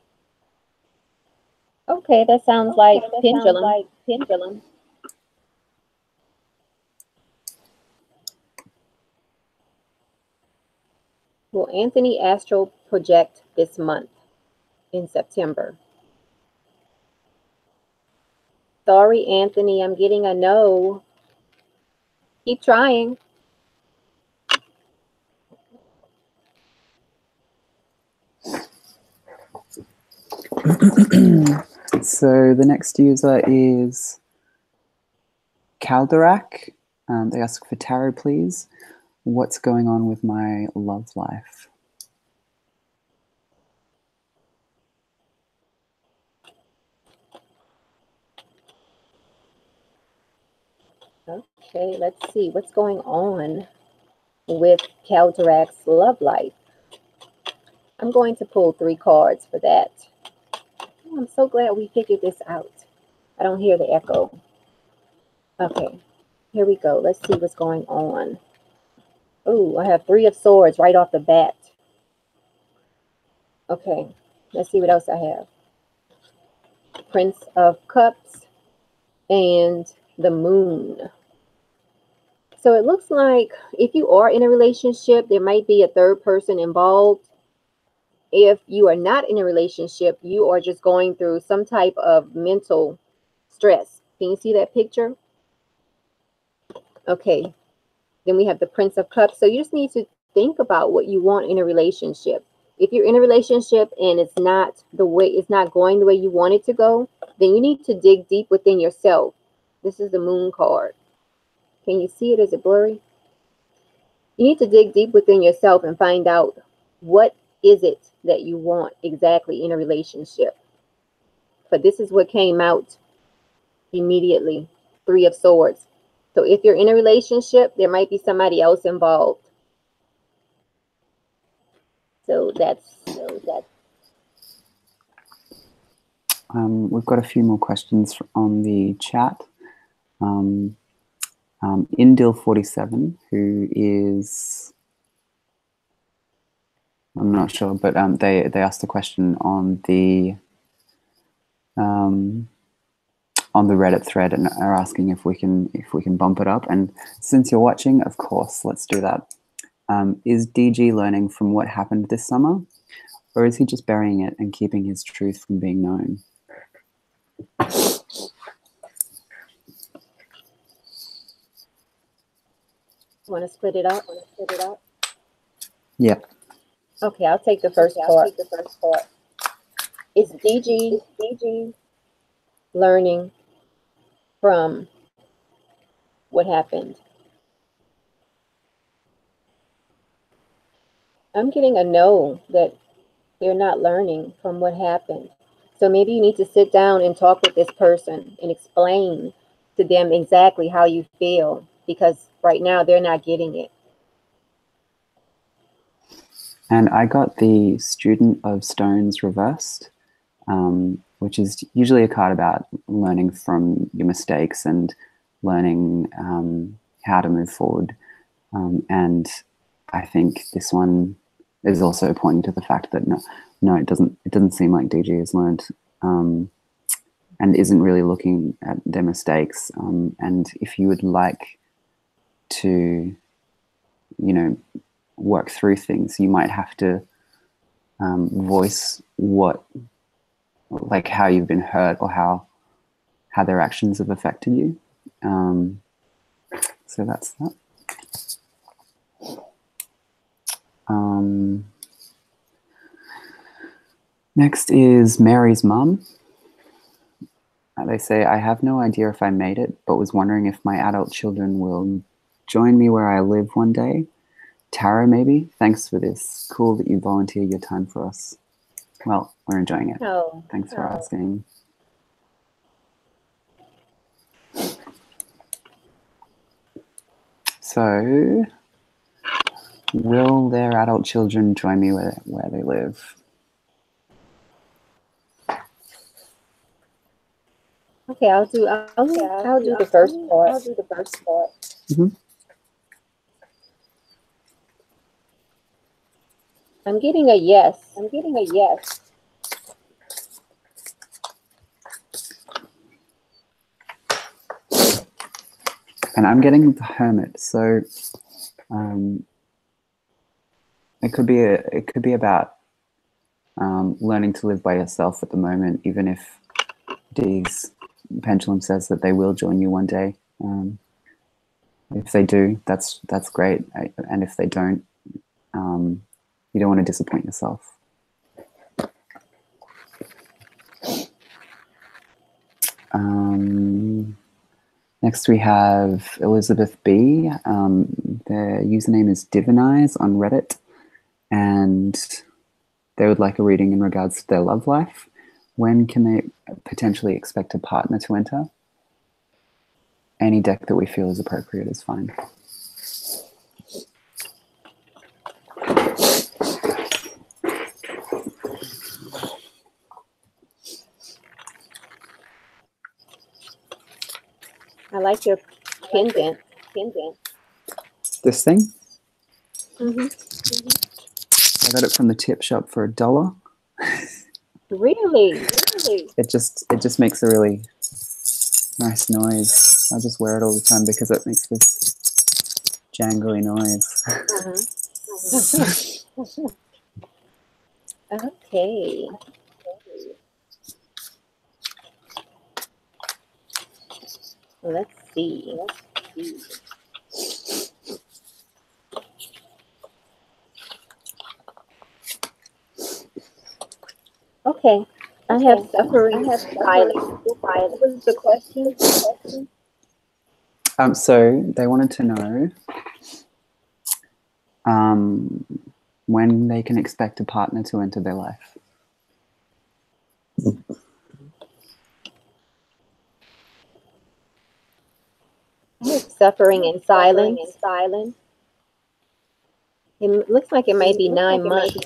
S1: Okay, that sounds like pendulum. Will Anthony astral project this month in September? Sorry, Anthony, I'm getting a no. Keep trying.
S2: So the next user is Calderak. They ask for tarot, please. What's going on with my love life?
S1: Okay, let's see what's going on with Calderac's love life. I'm going to pull 3 cards for that. Oh, I'm so glad we figured this out. I don't hear the echo. Okay, here we go. Let's see what's going on. Oh, I have 3 of Swords right off the bat. Okay, let's see what else I have. Prince of Cups and the Moon. So it looks like if you are in a relationship, there might be a third person involved. If you are not in a relationship, you are just going through some type of mental stress. Can you see that picture? Okay. Then we have the Prince of Cups. So you just need to think about what you want in a relationship. If you're in a relationship and it's not going the way you want it to go, then you need to dig deep within yourself. This is the Moon card. Can you see it? Is it blurry? You need to dig deep within yourself and find out what is it that you want exactly in a relationship. But this is what came out immediately. 3 of Swords. So if you're in a relationship, there might be somebody else involved. So that's
S2: We've got a few more questions on the chat. Indil47, who is, I'm not sure, but they asked a question on the Reddit thread and are asking if we can bump it up. And since you're watching, of course, let's do that. Is DG learning from what happened this summer, or is he just burying it and keeping his truth from being known?
S1: Want to split it up?
S2: Yeah.
S1: Okay, I'll take the first part. Is DG learning from what happened? I'm getting a no, that they're not learning from what happened. So maybe you need to sit down and talk with this person and explain to them exactly how you feel, because right now they're not getting it.
S2: And I got the Student of Stones reversed, which is usually a card about learning from your mistakes and learning how to move forward. And I think this one is also pointing to the fact that no, it doesn't seem like DG has learned and isn't really looking at their mistakes. And if you would like to, work through things, you might have to voice how you've been hurt or how their actions have affected you. So that's that. Next is Mary's mum. They say, I have no idea if I made it, but was wondering if my adult children will join me where I live one day. Tara, maybe? Thanks for this. Cool that you volunteer your time for us. Well, we're enjoying it.
S1: Oh,
S2: Thanks for asking. So, will their adult children join me where they live?
S1: okay. I'll do the first part.
S2: Mm-hmm.
S1: I'm getting a yes.
S2: And I'm getting the Hermit. So, it could be about learning to live by yourself at the moment, even if Dee's pendulum says that they will join you one day. If they do, that's great. And if they don't, you don't want to disappoint yourself. Next we have Elizabeth B. Their username is Divinize on Reddit, and they would like a reading in regards to their love life. When can they potentially expect a partner to enter? Any deck that we feel is appropriate is fine.
S1: I like your pendant.
S2: This thing,
S1: Mm-hmm.
S2: I got it from the tip shop for $1.
S1: Really?
S2: It just makes a really nice noise. I just wear it all the time because it makes this jangly noise.
S1: Okay. Let's see. Okay. I have suffering silence. What was the question?
S2: So they wanted to know when they can expect a partner to enter their life.
S1: I have suffering in silence. It looks like it might be 9 months.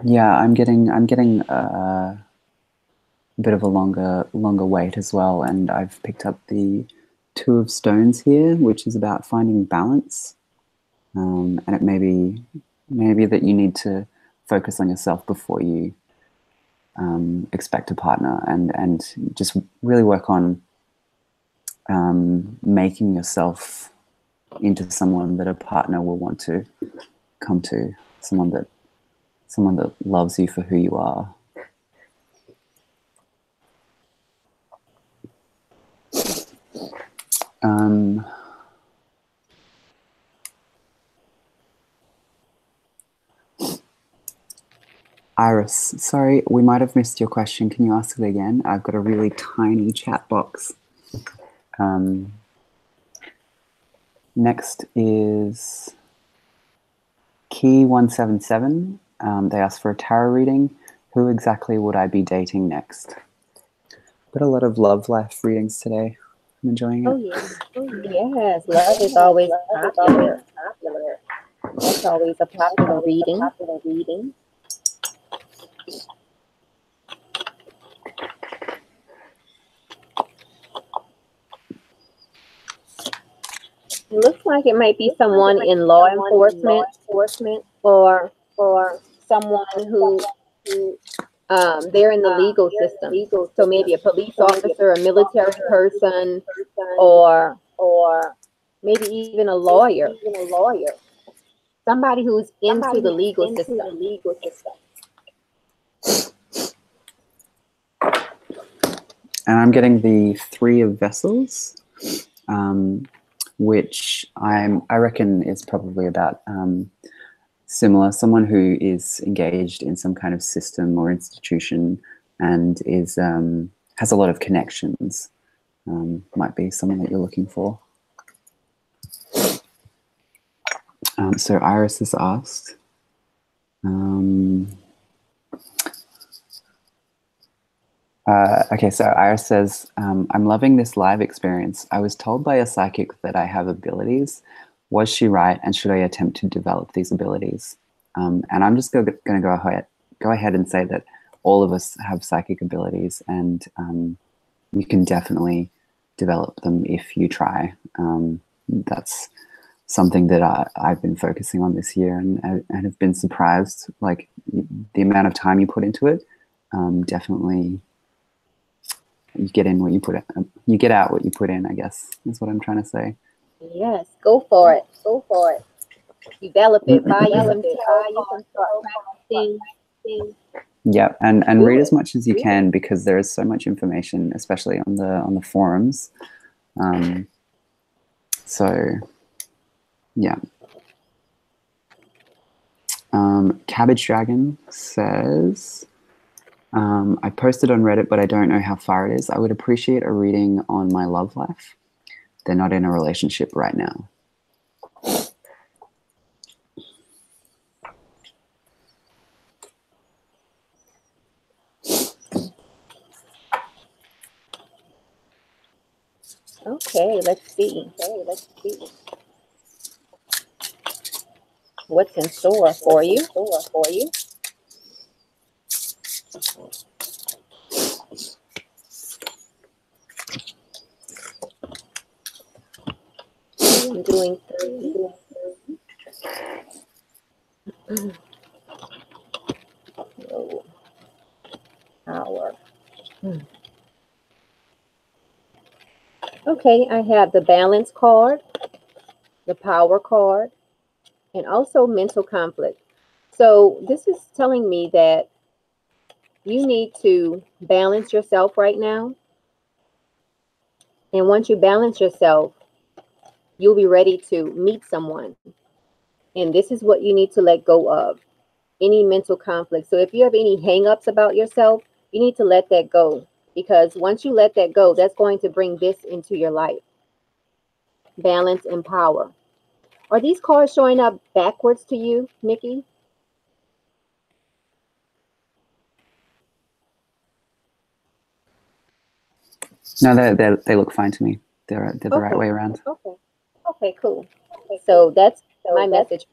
S2: Yeah, I'm getting a bit of a longer wait as well, and I've picked up the Two of Stones here, which is about finding balance, and it may be that you need to focus on yourself before you expect a partner, and just really work on making yourself into someone that a partner will want to come to, someone that loves you for who you are. Iris, sorry, we might have missed your question. Can you ask it again? I've got a really tiny chat box. Next is Key177. They asked for a tarot reading. Who exactly would I be dating next? Got a lot of love life readings today. I'm enjoying it.
S1: Oh, yeah. Yes, love is always popular. That's always a popular reading. It looks like it might be someone in law enforcement or someone who they're in the legal system. So maybe a police officer, a military person, or maybe even a lawyer. Somebody who's into the legal system.
S2: And I'm getting the Three of Vessels, which I reckon is probably about similar, someone who is engaged in some kind of system or institution and is has a lot of connections. Might be someone that you're looking for. So Iris has asked, okay, so Iris says, I'm loving this live experience. I was told by a psychic that I have abilities. Was she right? And should I attempt to develop these abilities? And I'm just going to go ahead and say that all of us have psychic abilities, and you can definitely develop them if you try. That's something that I've been focusing on this year, and have been surprised, like the amount of time you put into it. Definitely, you get in what you put in. You get out what you put in, I guess, is what I'm trying to say.
S1: Yes, go for it. Develop it. Buy you some tarot. You can start practicing.
S2: Yeah, and read as much as you can, because there is so much information, especially on the forums. So, yeah. Cabbage Dragon says, I posted on Reddit, but I don't know how far it is. I would appreciate a reading on my love life. They're not in a relationship right now.
S1: Okay, let's see. What's in store for you? I'm doing 30. Oh, power. Okay, I have the balance card, the power card, and also mental conflict. So this is telling me that you need to balance yourself right now. And once you balance yourself, you'll be ready to meet someone. And this is what you need to let go of, any mental conflict. So if you have any hangups about yourself, you need to let that go. Because once you let that go, that's going to bring this into your life. Balance and power. Are these cards showing up backwards to you, Nikki?
S2: No, they look fine to me. They're the right way around.
S1: Okay, cool. So that's my message.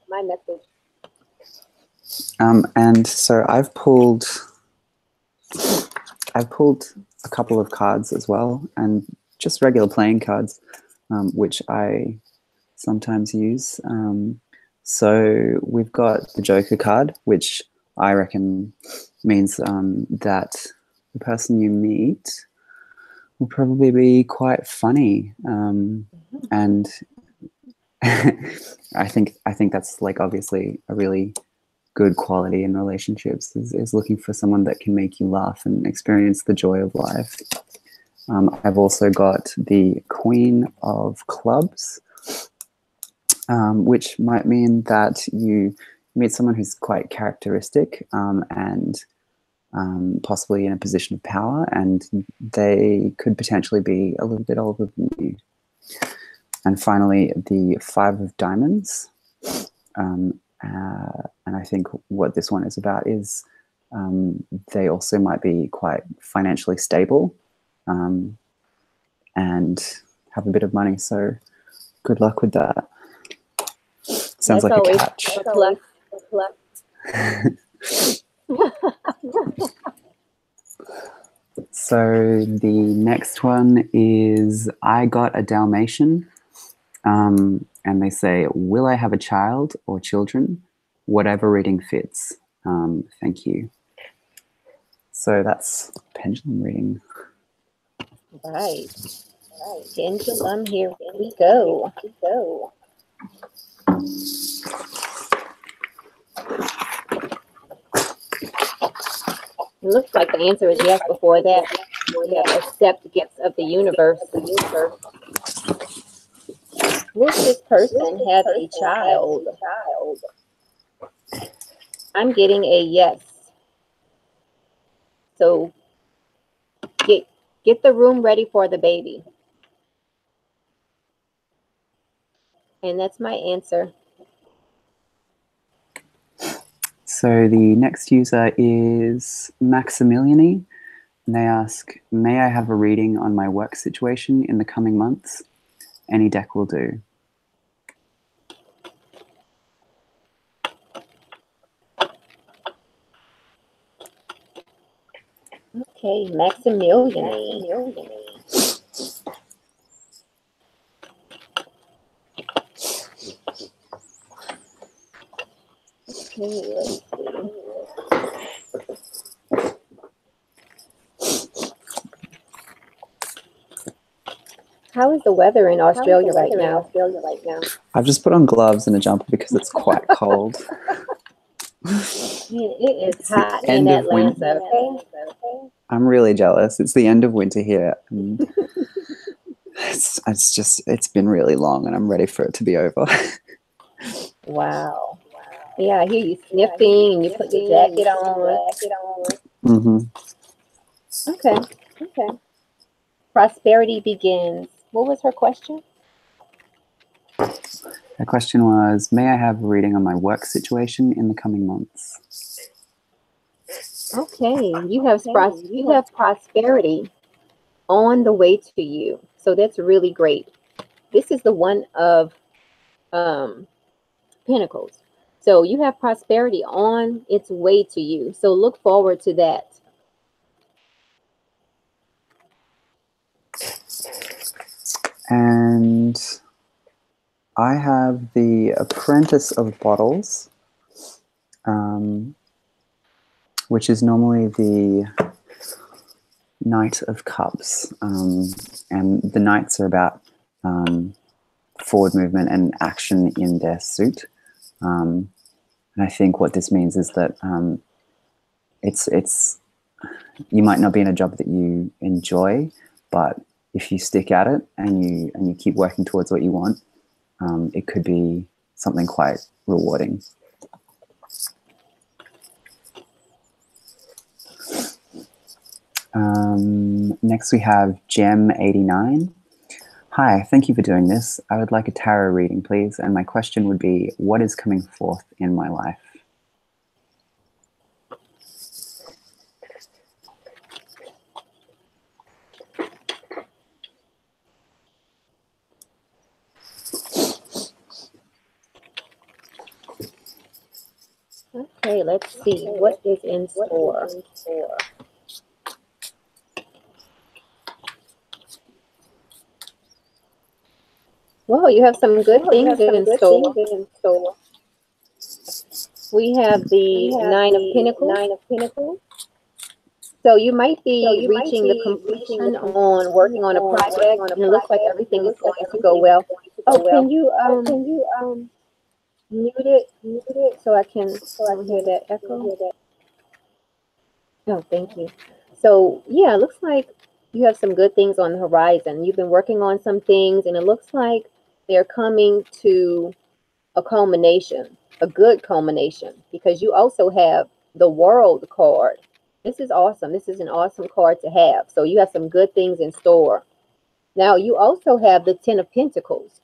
S2: And so I've pulled a couple of cards as well, and just regular playing cards, which I sometimes use. So we've got the Joker card, which I reckon means that the person you meet will probably be quite funny, and I think that's like obviously a really good quality in relationships is looking for someone that can make you laugh and experience the joy of life. I've also got the Queen of Clubs, which might mean that you meet someone who's quite characteristic and possibly in a position of power, and they could potentially be a little bit older than you. And finally, the Five of Diamonds. And I think what this one is about is they also might be quite financially stable and have a bit of money. So good luck with that. Sounds like a catch. So the next one is I Got a Dalmatian. And they say, will I have a child or children? Whatever reading fits. Thank you. So that's pendulum reading.
S1: Right. Pendulum, here we go. It looks like the answer is yes before that. Accept the gifts of the universe. Will this person have a child? I'm getting a yes. So get the room ready for the baby. And that's my answer.
S2: So the next user is Maximiliani. And they ask, may I have a reading on my work situation in the coming months? Any deck will do.
S1: Okay, Maximiliani. Okay, let's see. How is the weather in Australia right now?
S2: I've just put on gloves and a jumper because it's quite cold.
S1: It is hot in Atlanta. Okay?
S2: I'm really jealous. It's the end of winter here. And it's been really long and I'm ready for it to be over.
S1: Wow. Yeah, I hear you sniffing and you put your jacket on.
S2: Mm-hmm.
S1: Okay. Okay. Prosperity begins. What was her question?
S2: The question was, may I have a reading on my work situation in the coming months?
S1: Okay. You have prosperity on the way to you. So that's really great. This is the one of Pentacles. So you have prosperity on its way to you. So look forward to that.
S2: And I have the Apprentice of Bottles, which is normally the Knight of Cups. And the Knights are about forward movement and action in their suit. And I think what this means is that it's you might not be in a job that you enjoy, but if you stick at it and you keep working towards what you want, it could be something quite rewarding. Next we have Gem89. Hi, thank you for doing this. I would like a tarot reading, please. And my question would be, what is coming forth in my life?
S1: Okay, let's see what is in store. Well, you have some good things in store. We have the Nine of Pentacles. So you might be reaching the completion on working on a project, and it looks like everything is going to go well. Oh, can you mute it so I can hear that echo? Oh, thank you. So yeah, it looks like you have some good things on the horizon. You've been working on some things, and it looks like they're coming to a culmination, a good culmination, because you also have the World card. This is awesome. This is an awesome card to have. So you have some good things in store. Now you also have the Ten of Pentacles.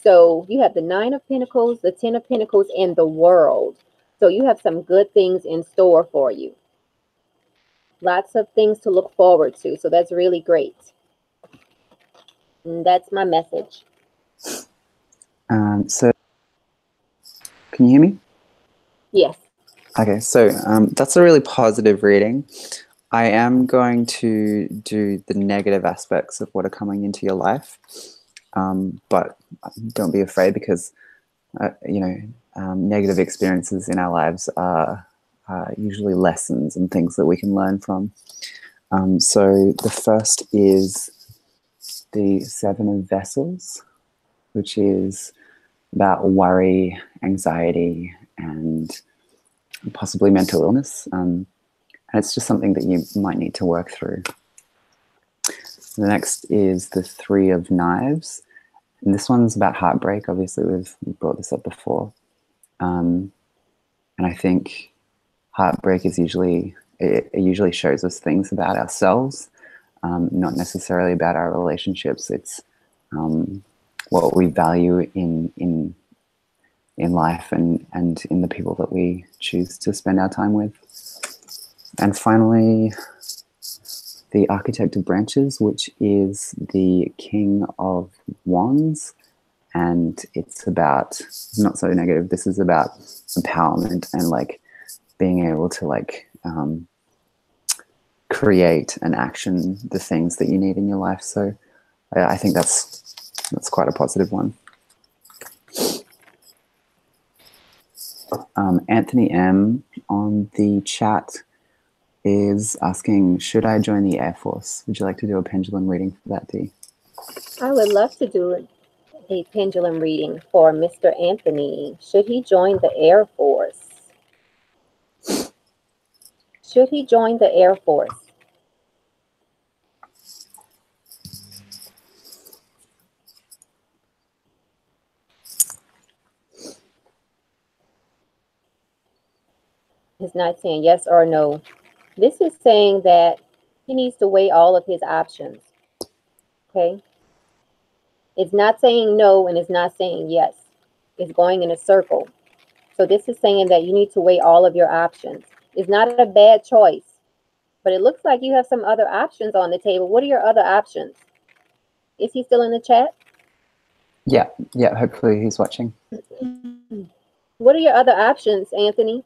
S1: So you have the Nine of Pentacles, the Ten of Pentacles, and the World. So you have some good things in store for you. Lots of things to look forward to. So that's really great. And that's my message.
S2: So, can you hear me?
S1: Yes.
S2: Okay, so that's a really positive reading. I am going to do the negative aspects of what are coming into your life, but don't be afraid, because negative experiences in our lives are usually lessons and things that we can learn from. So the first is the Seven of Vessels, which is about worry, anxiety, and possibly mental illness. And it's just something that you might need to work through. The next is the Three of Knives. And this one's about heartbreak. Obviously, we've brought this up before. And I think heartbreak is it usually shows us things about ourselves, not necessarily about our relationships. It's what we value in life and in the people that we choose to spend our time with. And finally, the Architect of Branches, which is the King of Wands. And it's about, not so negative, this is about empowerment and like being able to like create and action the things that you need in your life. So I think that's quite a positive one. Anthony M on the chat is asking, should I join the Air Force? Would you like to do a pendulum reading for that, Dee?
S1: I would love to do a pendulum reading for Mr. Anthony. Should he join the Air Force? Should he join the Air Force? He's not saying yes or no. This is saying that he needs to weigh all of his options. Okay. It's not saying no and it's not saying yes. It's going in a circle. So this is saying that you need to weigh all of your options. It's not a bad choice, but it looks like you have some other options on the table. What are your other options? Is he still in the chat?
S2: Yeah, yeah, hopefully he's watching.
S1: What are your other options, Anthony?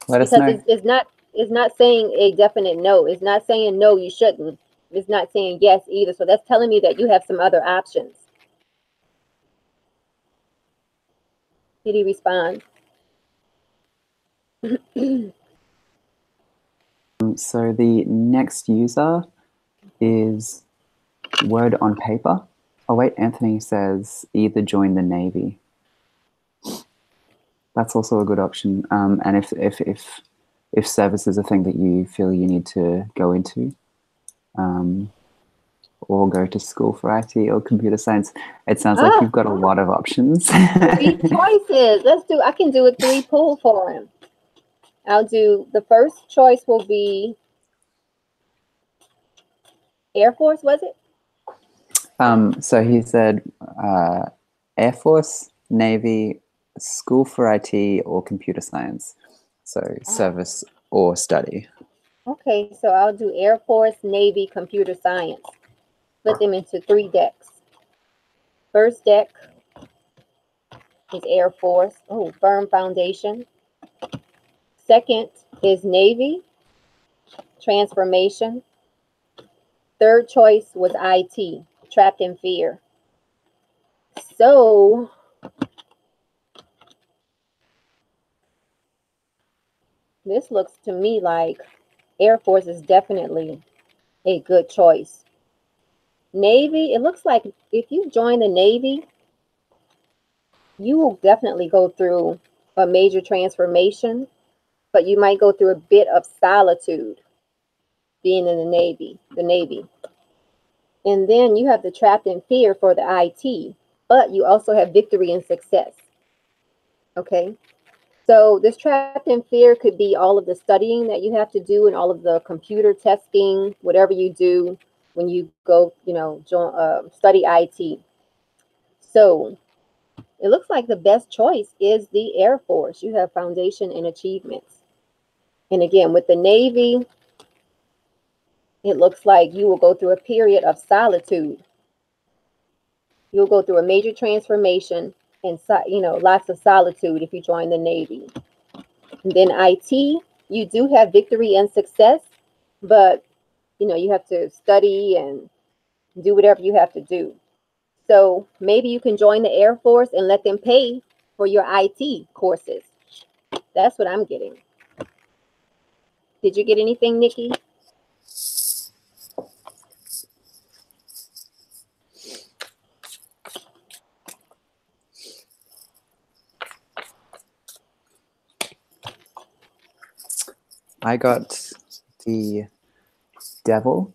S2: Let us
S1: Because
S2: know.
S1: it's not saying a definite no. It's not saying no, you shouldn't. It's not saying yes either. So that's telling me that you have some other options. Did he respond?
S2: So the next user is word on paper. Oh wait, Anthony says either join the Navy. That's also a good option. And if service is a thing that you feel you need to go into, or go to school for IT or computer science, it sounds like you've got a lot of options.
S1: 3 choices. I can do a 3 pull for him. I'll do, the first choice will be Air Force, was it?
S2: So he said Air Force, Navy, school for IT, or computer science. So service or study.
S1: Okay, so I'll do Air Force, Navy, computer science. Split them into 3 decks. First deck is Air Force. Oh, firm foundation. Second is Navy, transformation. Third choice was IT, trapped in fear. So this looks to me like Air Force is definitely a good choice. Navy, it looks like if you join the Navy, you will definitely go through a major transformation, but you might go through a bit of solitude being in the Navy. And then you have the trapped in fear for the IT, but you also have victory and success. Okay. So this trapped in fear could be all of the studying that you have to do and all of the computer testing, whatever you do when you go, study IT. So it looks like the best choice is the Air Force. You have foundation and achievements. And again, with the Navy, it looks like you will go through a period of solitude. You'll go through a major transformation and, lots of solitude if you join the Navy. And then IT, you do have victory and success, but, you have to study and do whatever you have to do. So maybe you can join the Air Force and let them pay for your IT courses. That's what I'm getting. Did you get anything, Nikki?
S2: I got the Devil,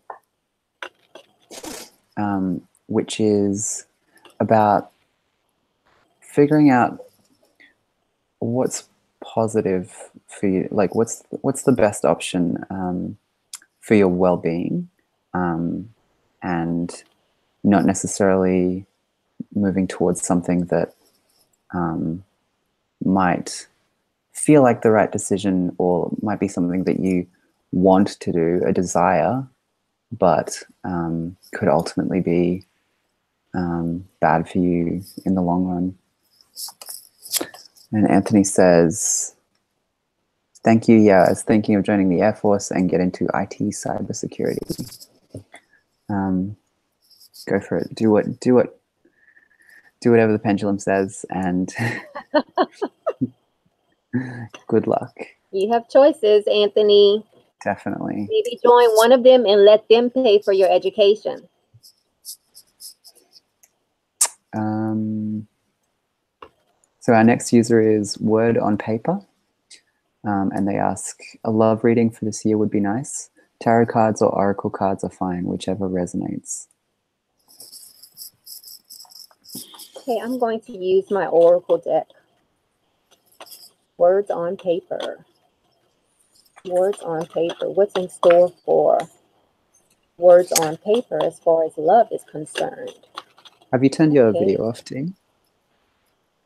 S2: which is about figuring out what's positive for you, like what's the best option for your well-being, and not necessarily moving towards something that might feel like the right decision or might be something that you want to do, a desire, but could ultimately be bad for you in the long run. And Anthony says, thank you. Yeah, I was thinking of joining the Air Force and get into IT cybersecurity. Go for it. Do whatever the pendulum says, and good luck.
S1: You have choices, Anthony.
S2: Definitely.
S1: Maybe join one of them and let them pay for your education.
S2: So our next user is Word on Paper. And they ask, a love reading for this year would be nice. Tarot cards or oracle cards are fine, whichever resonates.
S1: Okay, I'm going to use my oracle deck. Words on paper. Words on paper. What's in store for words on paper as far as love is concerned?
S2: Have you turned your
S1: Okay.
S2: video off, Dee?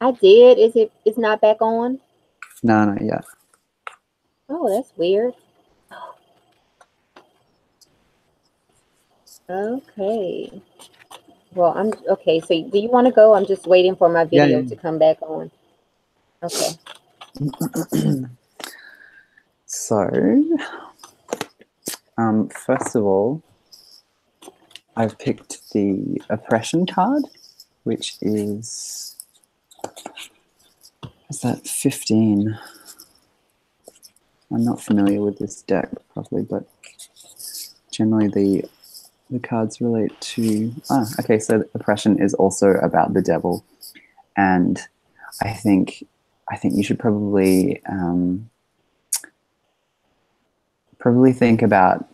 S1: I did. It's not back on?
S2: No, not yet.
S1: Oh, that's weird. Okay. Well, okay. So do you want to go? I'm just waiting for my
S2: Yeah,
S1: video
S2: yeah.
S1: to come back on. Okay.
S2: So, first of all, I've picked the oppression card, which is that 15? I'm not familiar with this deck properly, but generally the cards relate to... okay, so oppression is also about the devil, and I think you should probably think about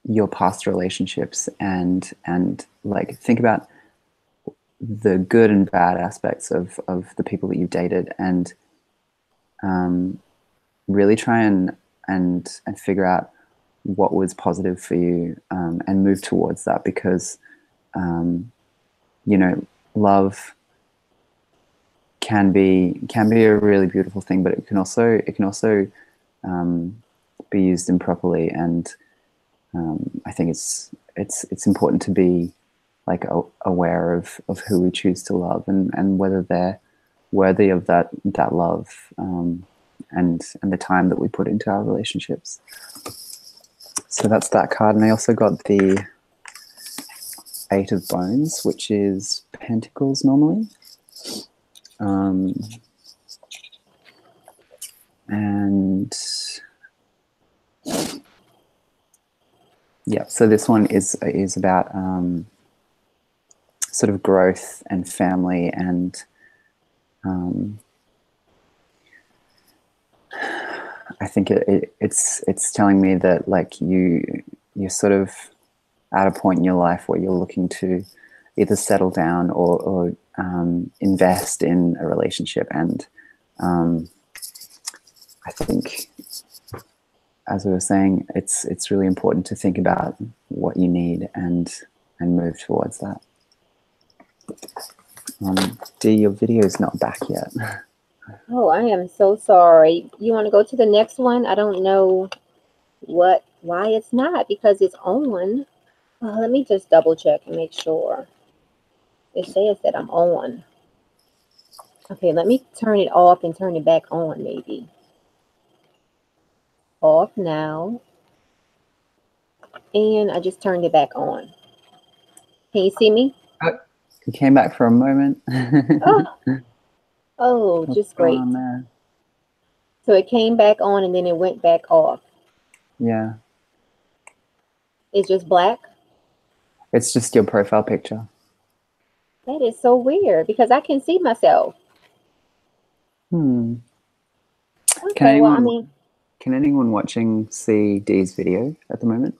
S2: your past relationships and like think about the good and bad aspects of the people that you've dated, and really try and figure out what was positive for you, and move towards that, because love can be a really beautiful thing, but it can also be used improperly, and I think it's important to be like aware of who we choose to love, and whether they're worthy of that love, and the time that we put into our relationships. So that's that card. And I also got the 8 of Bones, which is Pentacles normally. And yeah, so this one is about sort of growth and family, and I think it's telling me that like you're sort of at a point in your life where you're looking to either settle down or invest in a relationship, and I think, as we were saying, it's really important to think about what you need and move towards that. Dee, your video is not back yet.
S1: Oh, I am so sorry. You want to go to the next one? I don't know why it's not, because it's on. Let me just double check and make sure. It says that I'm on. Okay, let me turn it off and turn it back on, maybe. Off now. And I just turned it back on. Can you see me?
S2: You came back for a moment.
S1: Oh,
S2: What's
S1: just
S2: going
S1: great.
S2: on there?
S1: So it came back on and then it went back off.
S2: Yeah.
S1: It's just black?
S2: It's just your profile picture.
S1: That is so weird, because I can see myself. Okay,
S2: Can anyone watching see Dee's video at the moment?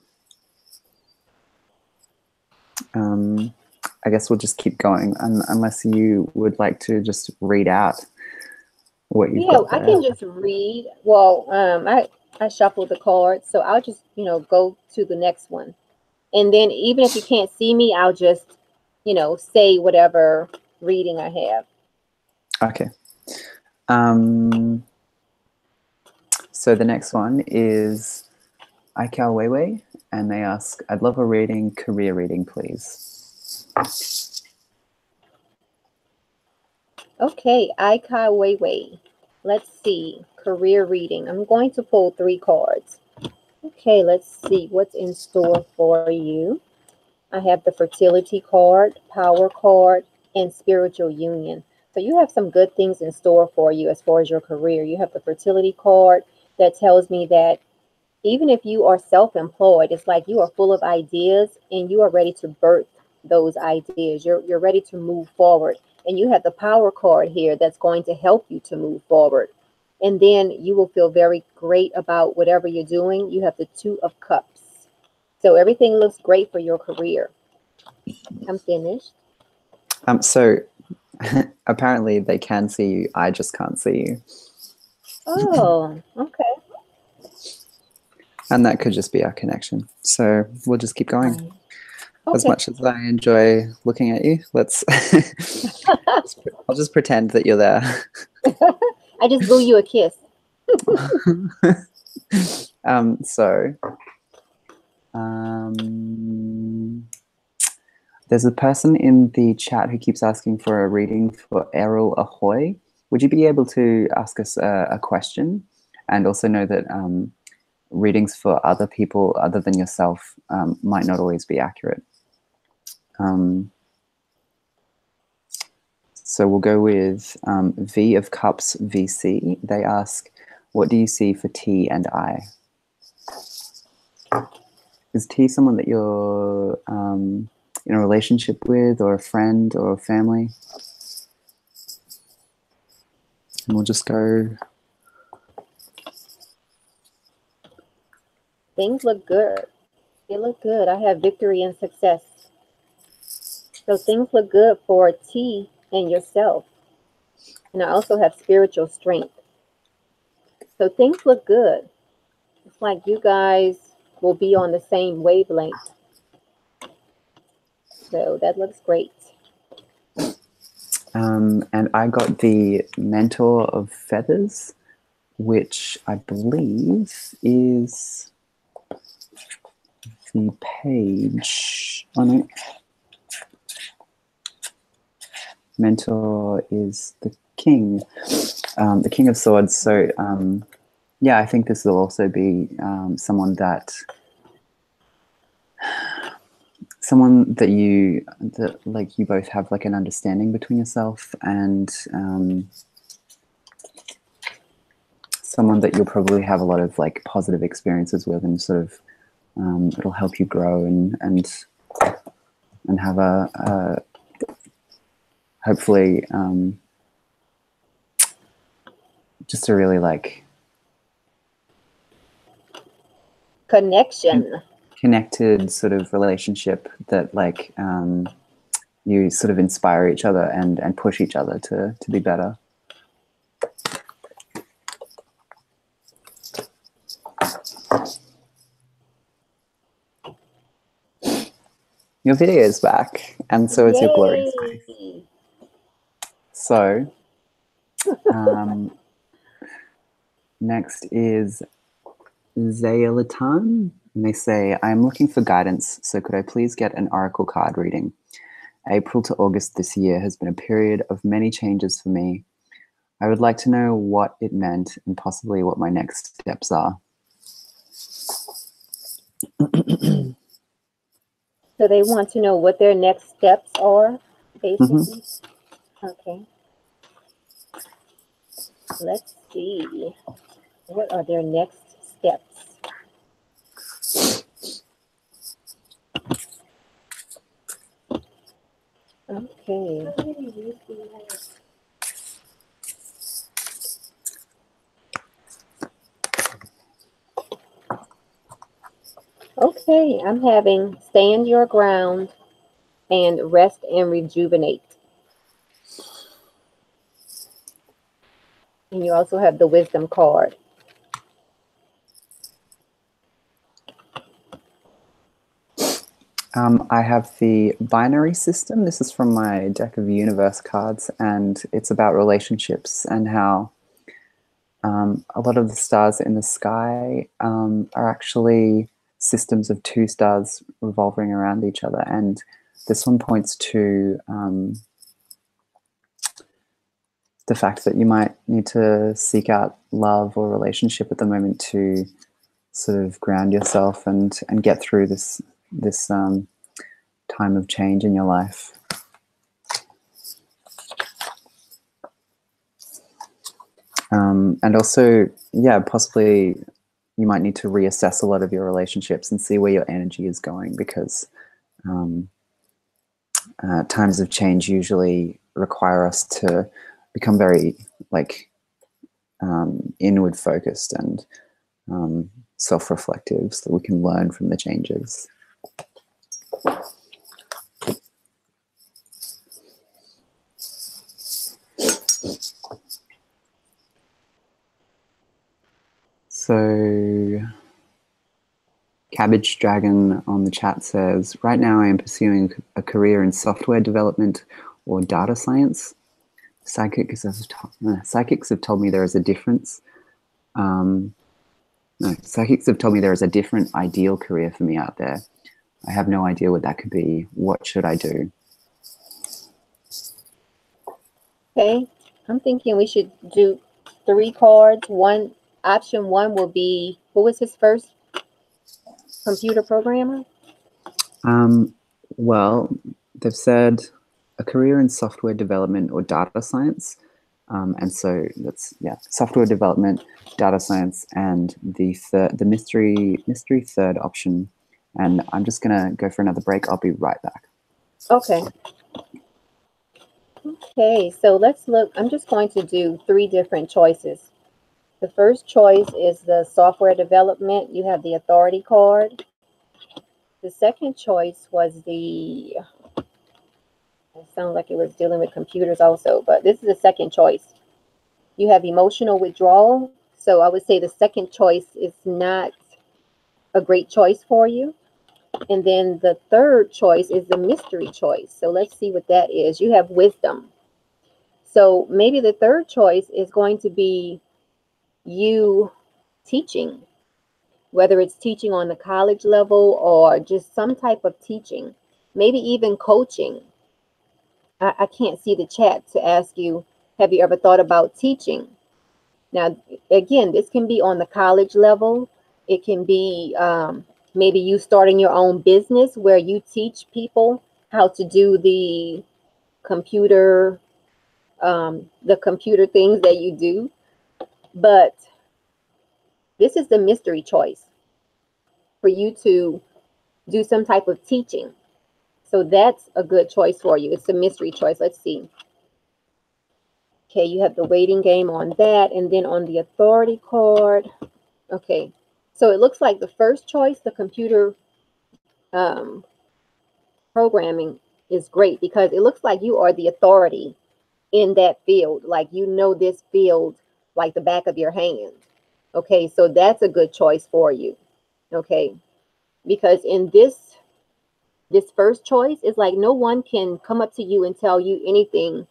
S2: I guess we'll just keep going, unless you would like to just read out what you've got there.
S1: I can just read. Well, I shuffled the cards, so I'll just, go to the next one. And then even if you can't see me, I'll just, say whatever reading I have.
S2: Okay. So the next one is Aikau Weiwei, and they ask, I'd love a reading, career reading, please.
S1: Okay, Aikau Weiwei. Let's see. Career reading. I'm going to pull 3 cards. Okay, let's see what's in store for you. I have the fertility card, power card, and spiritual union. So you have some good things in store for you as far as your career. You have the fertility card that tells me that even if you are self-employed, it's like you are full of ideas and you are ready to birth those ideas. You're ready to move forward. And you have the power card here that's going to help you to move forward. And then you will feel very great about whatever you're doing. You have the 2 of Cups. So everything looks great for your career. I'm finished.
S2: So apparently they can see you. I just can't see you.
S1: Oh, okay.
S2: And that could just be our connection. So we'll just keep going.
S1: Right.
S2: As
S1: Okay.
S2: much as I enjoy looking at you, let's I'll just pretend that you're there.
S1: I just blew you a kiss.
S2: So um, there's a person in the chat who keeps asking for a reading for Errol Ahoy. Would you be able to ask us a question, and also know that readings for other people other than yourself might not always be accurate. So we'll go with V of Cups VC. They ask, what do you see for T and I? Is T someone that you're in a relationship with, or a friend, or a family? And we'll just go.
S1: Things look good. They look good. I have victory and success. So things look good for T and yourself. And I also have spiritual strength. So things look good. It's like you guys will be on the same wavelength. So that looks great.
S2: And I got the Mentor of Feathers, which I believe is the page on it. Mentor is the King of Swords. So yeah, I think this will also be someone that you like, you both have like an understanding between yourself, and someone that you'll probably have a lot of like positive experiences with, and sort of it'll help you grow and have a hopefully just a really like
S1: Connection.
S2: connected sort of relationship that like you sort of inspire each other and push each other to be better. Your video is back, and so is your glory space.
S1: Yay.
S2: So next is Zayalatan, and they say, I'm looking for guidance, so could I please get an oracle card reading? April to August this year has been a period of many changes for me. I would like to know what it meant and possibly what my next steps are.
S1: So they want to know what their next steps are, basically. Okay. Let's see. What are their next steps? Okay. Okay, I'm having stand your ground and rest and rejuvenate. And you also have the wisdom card.
S2: I have the binary system. This is from my deck of universe cards, and it's about relationships and how a lot of the stars in the sky are actually systems of two stars revolving around each other. And this one points to the fact that you might need to seek out love or relationship at the moment to sort of ground yourself and get through this time of change in your life. And also, yeah, possibly you might need to reassess a lot of your relationships and see where your energy is going, because times of change usually require us to become very like inward focused and self-reflective, so that we can learn from the changes. So Cabbage Dragon on the chat says, right now I am pursuing a career in software development or data science. Psychics have told me there is a difference. No, psychics have told me there is a different ideal career for me out there. I have no idea what that could be. What should I do?
S1: Okay, I'm thinking we should do 3 cards. Option one will be, what was his first? Computer programmer?
S2: Well, they've said a career in software development or data science. And so that's, yeah, software development, data science, and the mystery third option. And I'm just gonna go for another break. I'll be right back.
S1: Okay. Okay, so let's look. I'm just going to do 3 different choices. The first choice is the software development. You have the authority card. The second choice was it sounds like it was dealing with computers also, but this is the second choice. You have emotional withdrawal. So I would say the second choice is not a great choice for you. And then the third choice is the mystery choice. So let's see what that is. You have wisdom. So maybe the third choice is going to be you teaching, whether it's teaching on the college level or just some type of teaching, maybe even coaching. I can't see the chat to ask you, have you ever thought about teaching? Now, again, this can be on the college level. It can be maybe you starting your own business where you teach people how to do the computer things that you do. But this is the mystery choice for you to do some type of teaching. So that's a good choice for you. It's a mystery choice. Let's see. Okay, you have the waiting game on that. And then on the authority card. Okay, so it looks like the first choice, the computer programming, is great because it looks like you are the authority in that field. Like you know this field like the back of your hand. Okay, so that's a good choice for you. Okay, because in this first choice, it's like no one can come up to you and tell you anything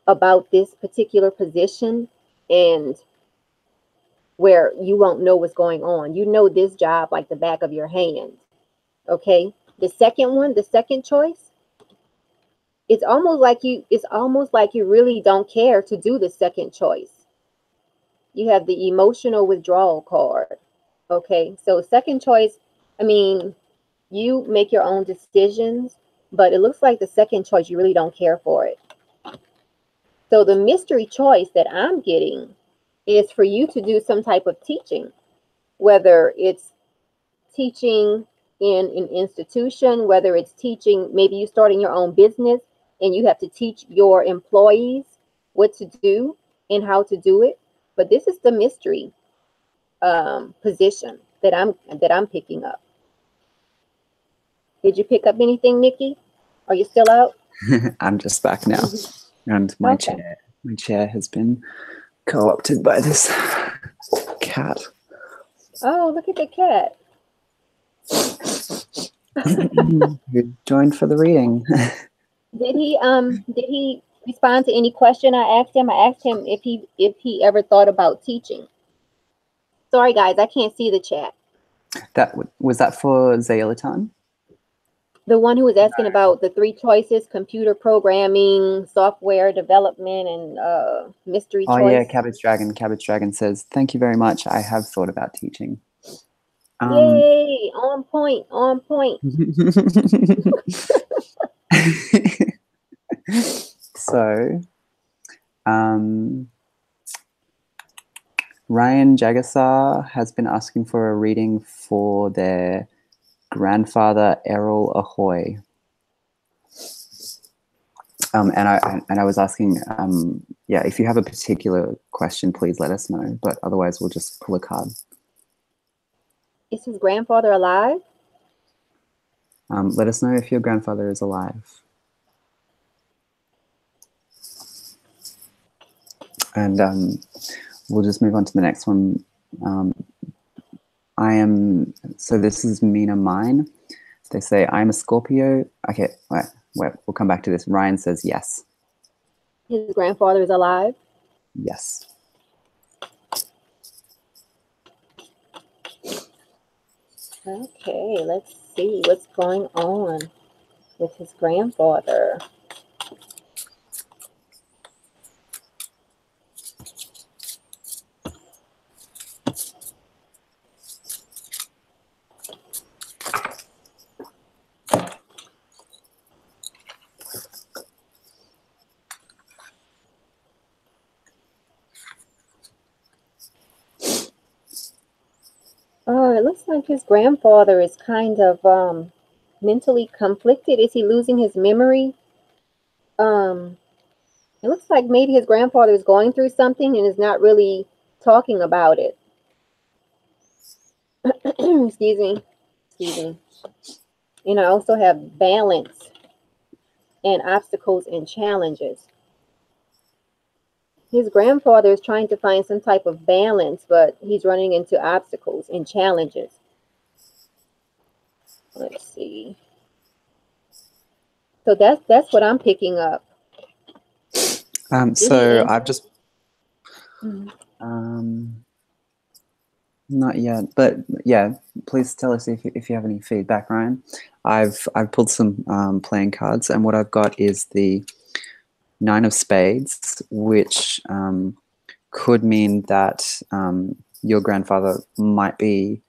S1: about this particular position and where you won't know what's going on. You know this job like the back of your hand. Okay, the second one, the second choice, it's almost like you really don't care to do the second choice. You have the emotional withdrawal card. Okay, so second choice, I mean, you make your own decisions, but it looks like the second choice, you really don't care for it. So the mystery choice that I'm getting is for you to do some type of teaching, whether it's teaching in an institution, whether it's teaching, maybe you starting your own business and you have to teach your employees what to do and how to do it. But this is the mystery position that I'm picking up. Did you pick up anything, Nikki? Are you still out?
S2: I'm just back now. And my chair has been co-opted by this cat.
S1: Oh, look at the cat.
S2: Who joined for the reading.
S1: Did he respond to any question I asked him? I asked him if he ever thought about teaching. Sorry guys, I can't see the chat.
S2: Was that for Zayalatan?
S1: The one who was asking about the 3 choices: computer programming, software development, and mystery choice.
S2: Oh yeah, Cabbage Dragon says, thank you very much. I have thought about teaching.
S1: Yay! On point, on point.
S2: So, Ryan Jagasar has been asking for a reading for their grandfather, Errol Ahoy. And I was asking, yeah, if you have a particular question, please let us know. But otherwise, we'll just pull a card.
S1: Is his grandfather alive?
S2: Let us know if your grandfather is alive. And we'll just move on to the next one. So this is Mina mine. They say, I'm a Scorpio. Okay, wait, we'll come back to this. Ryan says yes.
S1: His grandfather is alive.
S2: Yes.
S1: Okay, let's see what's going on with his grandfather. Oh, it looks like his grandfather is kind of mentally conflicted. Is he losing his memory? Um, it looks like maybe his grandfather is going through something and is not really talking about it. Excuse me. Excuse me. And I also have balance and obstacles and challenges. His grandfather is trying to find some type of balance, but he's running into obstacles and challenges. Let's see. So that's what I'm picking up.
S2: So I've just
S1: Mhm.
S2: not yet, but yeah, please tell us if you have any feedback, Ryan. I've pulled some playing cards, and what I've got is the Nine of Spades, which could mean that your grandfather might be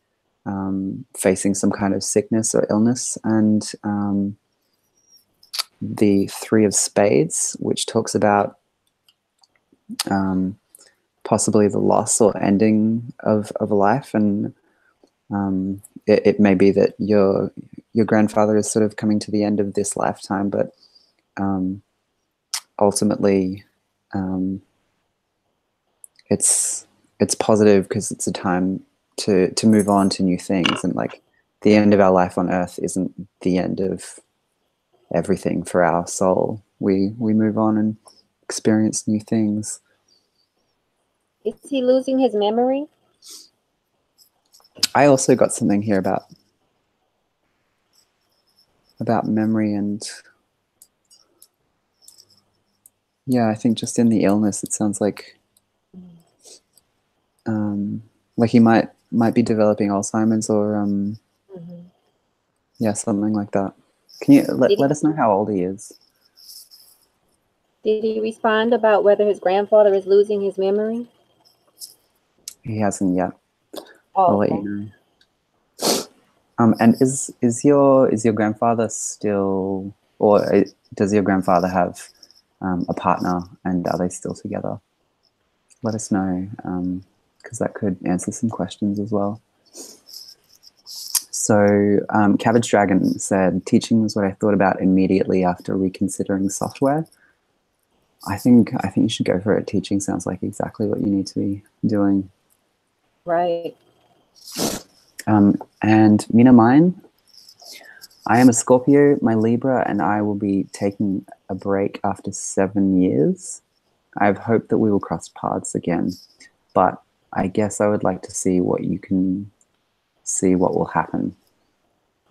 S2: facing some kind of sickness or illness, and the Three of Spades, which talks about possibly the loss or ending of a life, and it may be that your grandfather is sort of coming to the end of this lifetime, but ultimately it's positive because it's a time to move on to new things, and like the end of our life on earth isn't the end of everything for our soul. We move on and experience new things.
S1: Is he losing his memory?
S2: I also got something here about memory, and yeah, I think just in the illness, it sounds like he might be developing Alzheimer's or yeah, something like that. Can you let us know how old he is?
S1: Did he respond about whether his grandfather is losing his memory?
S2: He hasn't yet.
S1: Oh,
S2: I'll let you know. And is your grandfather still, or does your grandfather have a partner, and are they still together? Let us know, because that could answer some questions as well. So Cabbage Dragon said, teaching was what I thought about immediately after reconsidering software. I think you should go for it. Teaching sounds like exactly what you need to be doing.
S1: right.
S2: And Mina Mine, I am a Scorpio, my Libra, and I will be taking a break after 7 years. I have hope that we will cross paths again, but I guess I would like to see what will happen.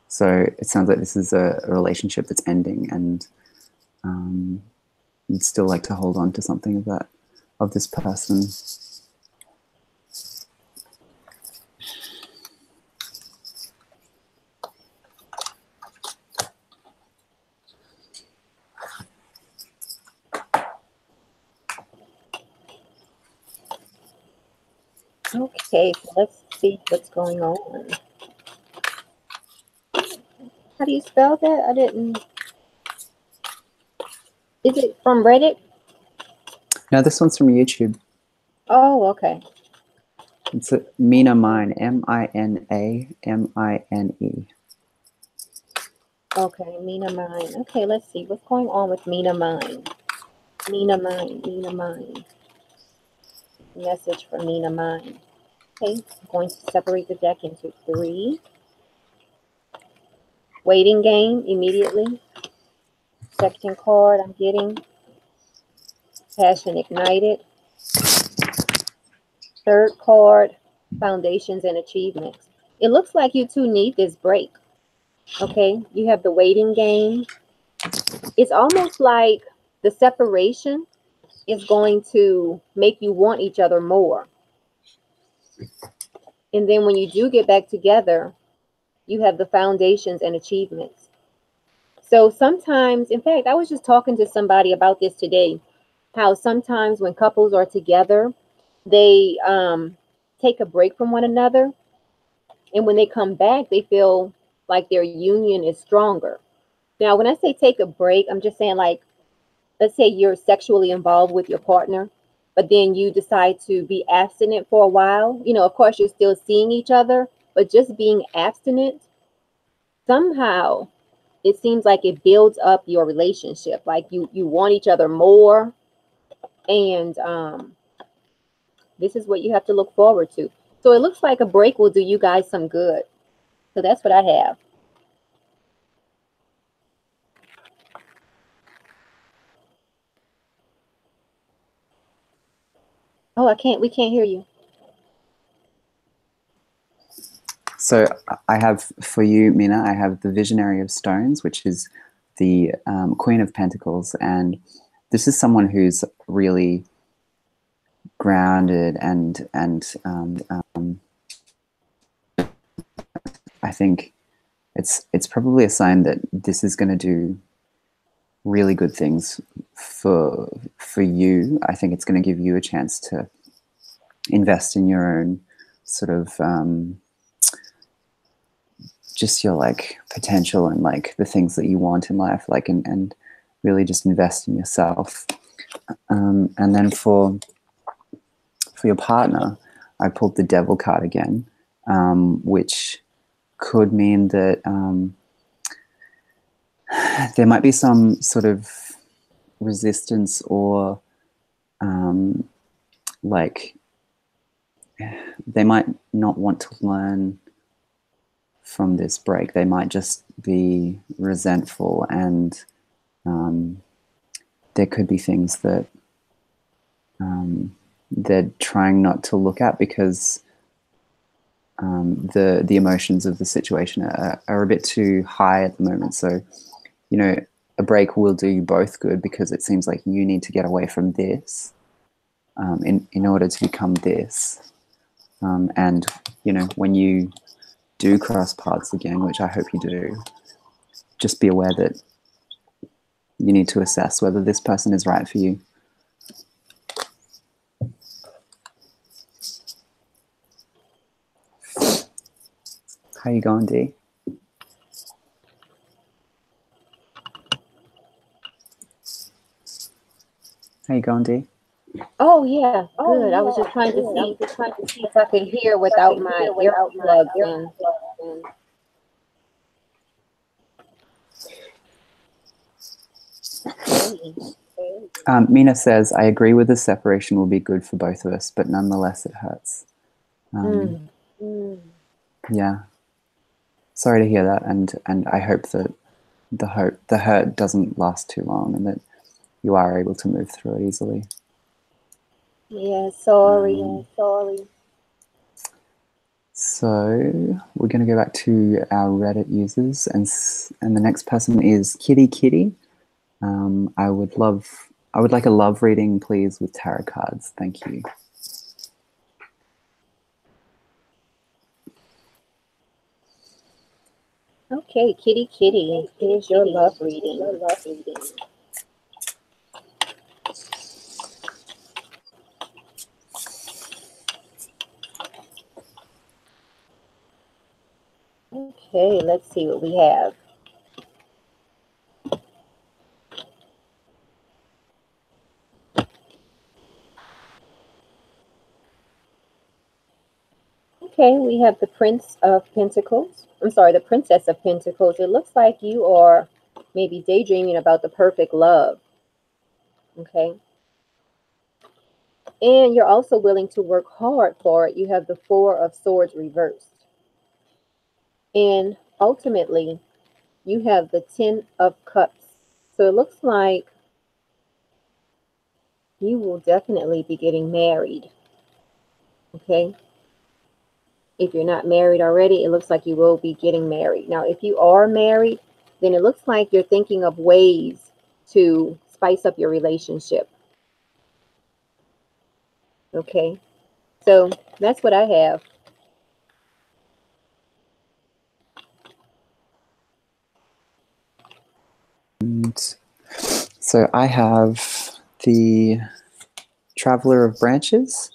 S2: So it sounds like this is a relationship that's ending, and you'd still like to hold on to something of this person.
S1: Okay, so let's see what's going on. How do you spell that? I didn't. Is it from Reddit?
S2: No, this one's from YouTube.
S1: Oh, okay.
S2: It's Mina Mine, Minamine.
S1: Okay, Mina Mine. Okay, let's see what's going on with Mina Mine. Mina Mine, Mina Mine. Message from Mina Mine. Okay, I'm going to separate the deck into 3. Waiting game immediately. Second card I'm getting. Passion ignited. Third card, foundations and achievements. It looks like you two need this break. Okay, you have the waiting game. It's almost like the separation is going to make you want each other more. And then when you do get back together, you have the foundations and achievements. So sometimes, in fact, I was just talking to somebody about this today, how sometimes when couples are together, they take a break from one another. And when they come back, they feel like their union is stronger. Now, when I say take a break, I'm just saying, like, let's say you're sexually involved with your partner, but then you decide to be abstinent for a while. You know, of course, you're still seeing each other, but just being abstinent, somehow it seems like it builds up your relationship. Like you want each other more, and this is what you have to look forward to. So it looks like a break will do you guys some good. So that's what I have. Oh, we can't hear you.
S2: So I have for you, Mina, I have the Visionary of Stones, which is the Queen of Pentacles. And this is someone who's really grounded and I think it's probably a sign that this is going to do really good things for you. I think it's going to give you a chance to invest in your own sort of just your like potential and like the things that you want in life, like and really just invest in yourself. And then for your partner, I pulled the Devil card again, which could mean that there might be some sort of resistance or like they might not want to learn from this break. They might just be resentful, and there could be things that they're trying not to look at because the emotions of the situation are a bit too high at the moment. So, you know, a break will do you both good because it seems like you need to get away from this in order to become this. And, you know, when you do cross paths again, which I hope you do, just be aware that you need to assess whether this person is right for you. How you going, Dee? How you going, Dee?
S1: Oh yeah, good. I was just trying to see if I could hear without my earplugs in.
S2: Mina says, I agree with the separation will be good for both of us, but nonetheless it hurts. Yeah. Sorry to hear that, and I hope that the hurt doesn't last too long and that you are able to move through it easily.
S1: Yeah, sorry.
S2: So we're going to go back to our Reddit users, and the next person is Kitty Kitty. I would like a love reading, please, with tarot cards. Thank you.
S1: Okay, Kitty Kitty, here's your love reading. Okay, let's see what we have. Okay, we have the Prince of Pentacles. I'm sorry, the Princess of Pentacles. It looks like you are maybe daydreaming about the perfect love. Okay. And you're also willing to work hard for it. You have the Four of Swords reversed. And ultimately, you have the Ten of Cups. So it looks like you will definitely be getting married. Okay. If you're not married already, it looks like you will be getting married. Now, if you are married, then it looks like you're thinking of ways to spice up your relationship. Okay, so that's what I have.
S2: And so I have the Traveler of Branches,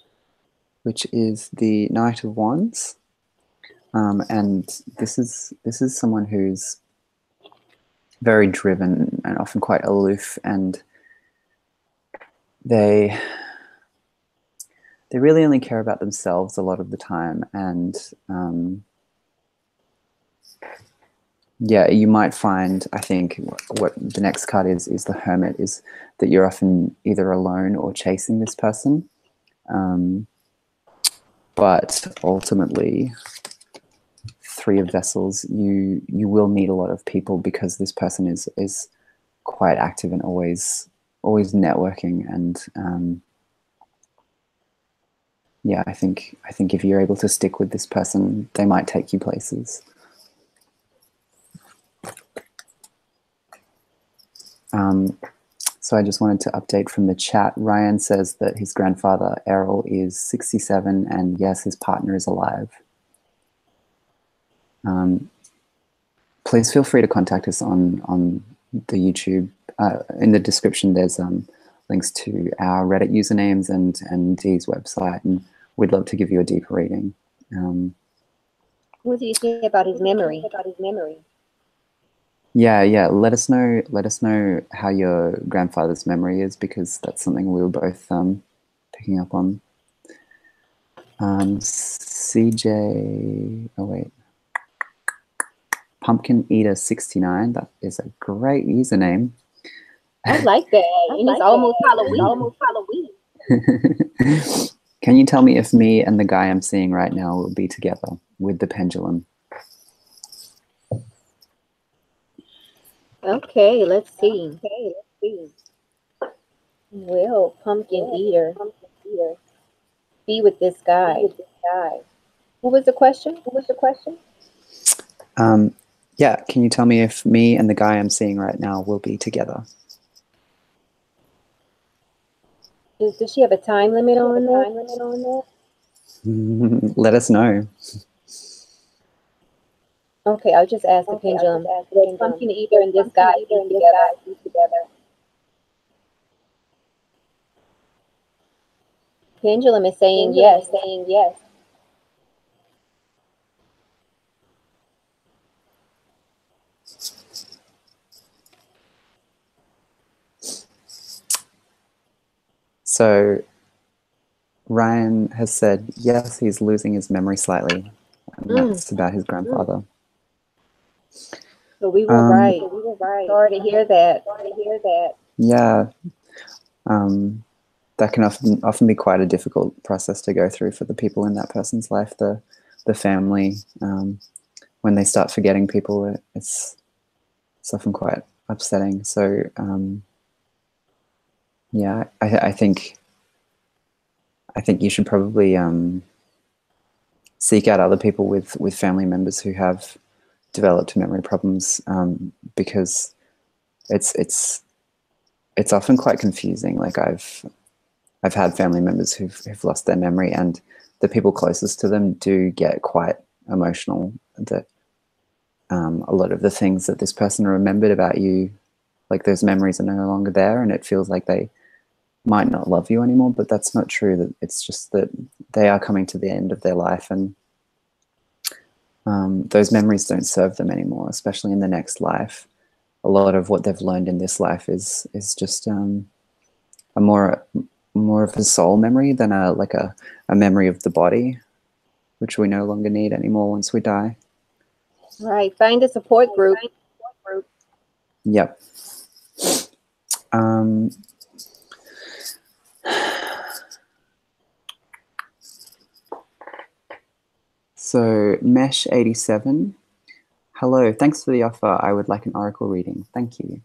S2: which is the Knight of Wands, and this is someone who's very driven and often quite aloof, and they really only care about themselves a lot of the time, and yeah, you might find, I think, what the next card is the Hermit, is that you're often either alone or chasing this person. But ultimately, Three of Vessels, you will meet a lot of people because this person is quite active and always networking, and yeah, I think if you're able to stick with this person, they might take you places. So I just wanted to update from the chat. Ryan says that his grandfather, Errol, is 67, and yes, his partner is alive. Please feel free to contact us on the YouTube. In the description, there's links to our Reddit usernames and Dee's website, and we'd love to give you a deeper reading.
S1: What do you say about his memory?
S2: Yeah. Let us know how your grandfather's memory is, because that's something we were both picking up on. CJ, oh wait, Pumpkin Eater 69. That is a great username.
S1: I like that. And it's almost Halloween.
S2: Can you tell me if me and the guy I'm seeing right now will be together with the pendulum?
S1: Okay, let's see. Will Pumpkin Eater be with this guy? What was the question?
S2: Yeah, can you tell me if me and the guy I'm seeing right now will be together?
S1: Does she have a time limit on that?
S2: Let us know.
S1: Okay, I'll just ask the pendulum. Will Pumpkin Eater and this guy be together? Pendulum is saying yes.
S2: So Ryan has said yes, he's losing his memory slightly, and that's about his grandfather.
S1: So we were right. Sorry to hear that.
S2: Yeah, that can often be quite a difficult process to go through for the people in that person's life, the family. When they start forgetting people, it's often quite upsetting. So yeah, I think you should probably seek out other people with family members who have developed memory problems, because it's often quite confusing. Like I've had family members who've lost their memory, and the people closest to them do get quite emotional that a lot of the things that this person remembered about you, like those memories, are no longer there, and it feels like they might not love you anymore. But that's not true. That it's just that they are coming to the end of their life, and those memories don't serve them anymore, especially in the next life. A lot of what they've learned in this life is just a more of a soul memory than a memory of the body, which we no longer need anymore once we die.
S1: Right. Find a support group.
S2: Yep. So Mesh 87. Hello, thanks for the offer. I would like an oracle reading. Thank you.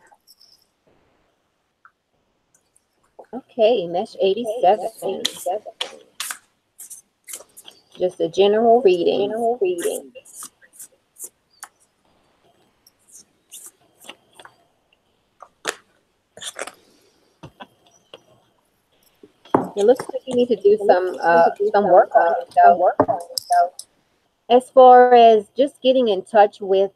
S1: Okay, Mesh 87. Just a general reading. It looks like you need to do some work on yourself. As far as just getting in touch with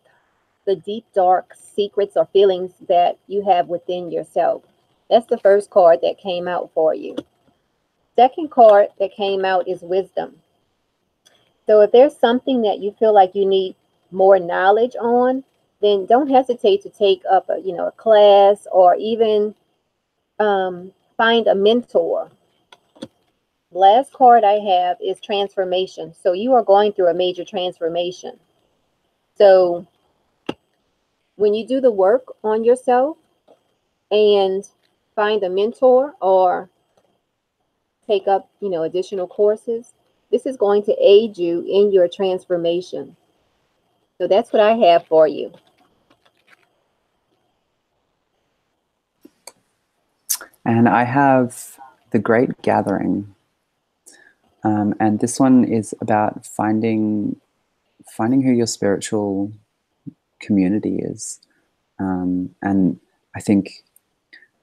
S1: the deep, dark secrets or feelings that you have within yourself. That's the first card that came out for you. Second card that came out is wisdom. So if there's something that you feel like you need more knowledge on, then don't hesitate to take up a class, or even find a mentor. Last card I have is transformation. So you are going through a major transformation. So when you do the work on yourself and find a mentor or take up, additional courses, this is going to aid you in your transformation. So that's what I have for you.
S2: And I have The Great Gathering. And this one is about finding who your spiritual community is. And I think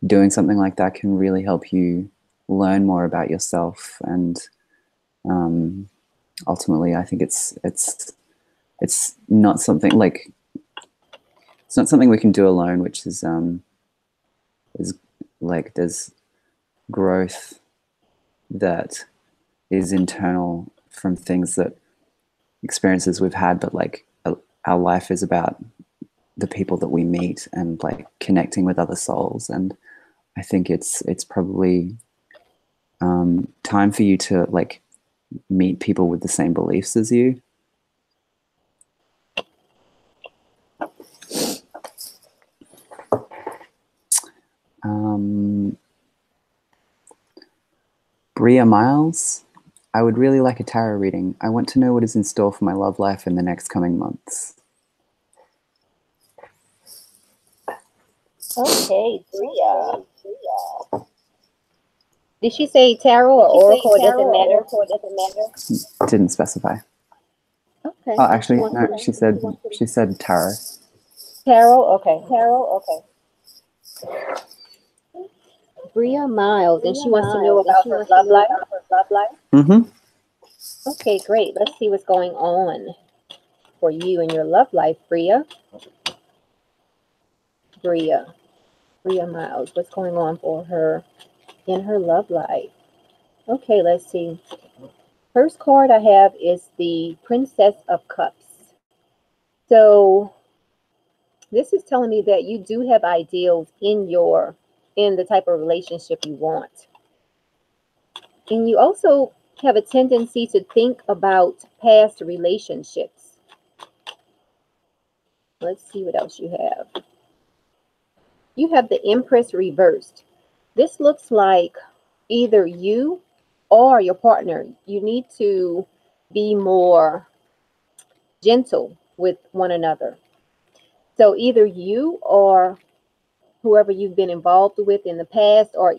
S2: doing something like that can really help you learn more about yourself. And ultimately, I think it's not something like, it's not something we can do alone, which is like there's growth that is internal from things that experiences we've had, but like our life is about the people that we meet and like connecting with other souls. And I think it's probably time for you to like meet people with the same beliefs as you. Bria Miles, I would really like a tarot reading. I want to know what is in store for my love life in the next coming months.
S1: Okay, Bria. Did she say tarot or oracle? It doesn't matter.
S2: Didn't specify.
S1: Okay.
S2: Oh, actually, no. She said tarot.
S1: Tarot. Okay. Bria Miles, and she wants to know about her love life.
S2: Mm-hmm.
S1: Okay, great. Let's see what's going on for you in your love life, Bria. Bria Miles, what's going on for her in her love life? Okay, let's see. First card I have is the Princess of Cups. So this is telling me that you do have ideals in the type of relationship you want. And you also have a tendency to think about past relationships. Let's see what else you have. You have the Empress reversed. This looks like either you or your partner, you need to be more gentle with one another. So either you or whoever you've been involved with in the past or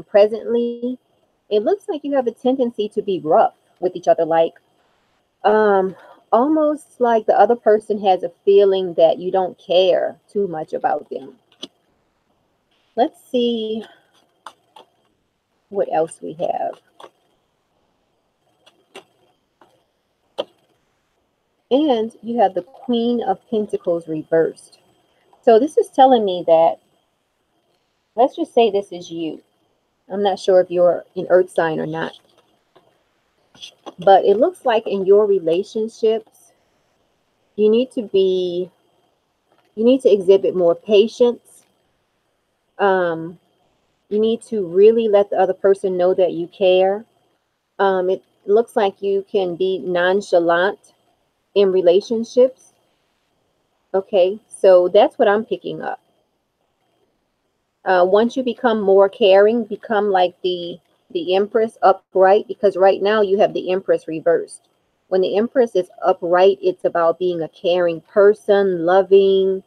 S1: presently, it looks like you have a tendency to be rough with each other, like almost like the other person has a feeling that you don't care too much about them. Let's see what else we have. And you have the Queen of Pentacles reversed. So this is telling me that, let's just say this is you. I'm not sure if you're an earth sign or not. But it looks like in your relationships, you need to exhibit more patience. You need to really let the other person know that you care. It looks like you can be nonchalant in relationships. Okay, so that's what I'm picking up. Once you become more caring, become like the Empress upright, because right now you have the Empress reversed. When the Empress is upright, it's about being a caring person, loving,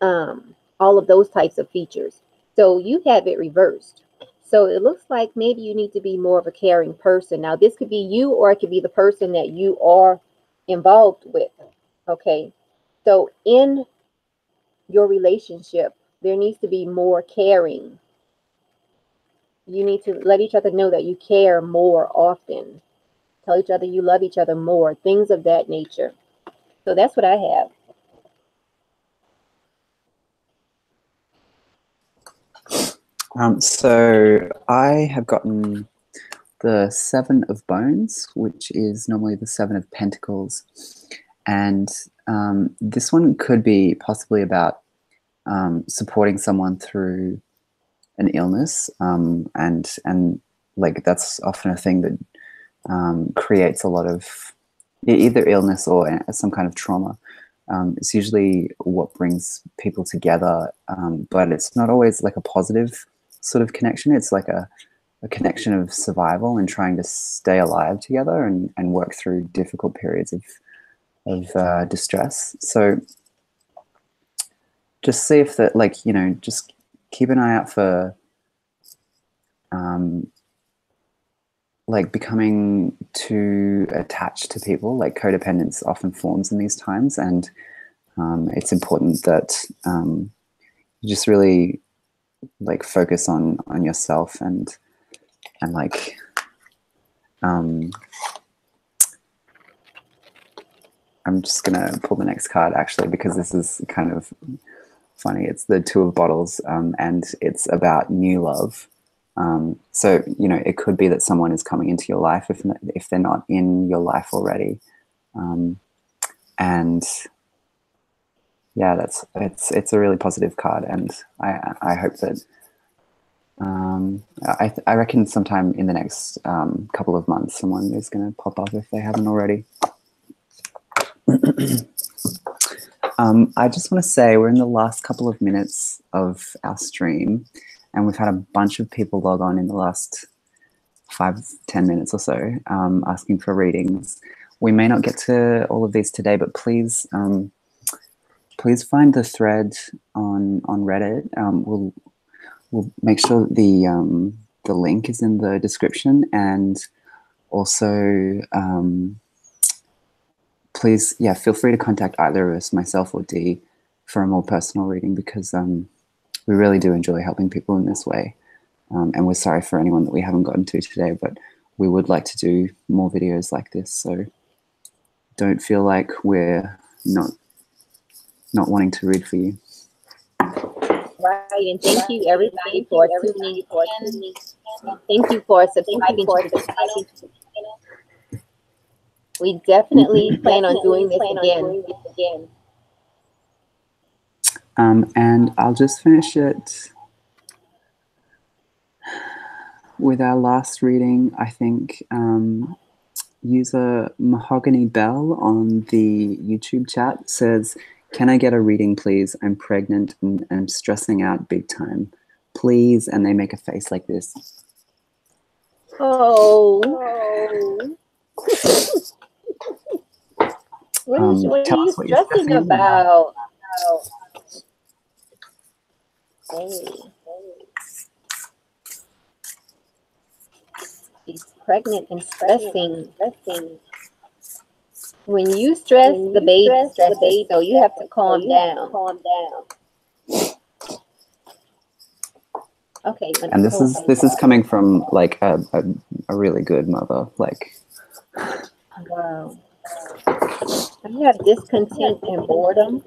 S1: all of those types of features. So you have it reversed. So it looks like maybe you need to be more of a caring person. Now, this could be you, or it could be the person that you are involved with. Okay. So in your relationship, there needs to be more caring. You need to let each other know that you care more often. Tell each other you love each other more, things of that nature. So that's what I have.
S2: So I have gotten the Seven of Bones, which is normally the Seven of Pentacles. And this one could be possibly about supporting someone through an illness. And like that's often a thing that creates a lot of either illness or some kind of trauma. It's usually what brings people together, but it's not always like a positive sort of connection. It's like a connection of survival and trying to stay alive together and work through difficult periods of distress. So just see if that, like, you know, just keep an eye out for like becoming too attached to people. Like codependence often forms in these times, and it's important that you just really like focus on yourself and like I'm just gonna pull the next card actually, because this is kind of funny. It's the Two of Bottles, and it's about new love. So, you know, it could be that someone is coming into your life if they're not in your life already. And yeah, it's a really positive card, and I hope that I reckon sometime in the next couple of months someone is going to pop up if they haven't already. I just want to say we're in the last couple of minutes of our stream, and we've had a bunch of people log on in the last 5-10 minutes or so asking for readings. We may not get to all of these today, but please please find the thread on Reddit. We'll make sure the link is in the description, and also please, yeah, feel free to contact either of us, myself or Dee, for a more personal reading, because we really do enjoy helping people in this way. And we're sorry for anyone that we haven't gotten to today, but we would like to do more videos like this. So don't feel like we're not wanting to read for you.
S1: Right, and thank you everybody for tuning in. Thank you for subscribing to the channel. We definitely plan on doing this again.
S2: And I'll just finish it with our last reading. I think user Mahogany Bell on the YouTube chat says, "Can I get a reading, please? I'm pregnant and I'm stressing out big time. Please." And they make a face like this.
S1: Oh. What are you stressing about? Hey. She's pregnant and stressing. When you stress, the baby stresses, so you have to calm down. Okay.
S2: And this is coming from like a really good mother. Like,
S1: wow. You have discontent and boredom.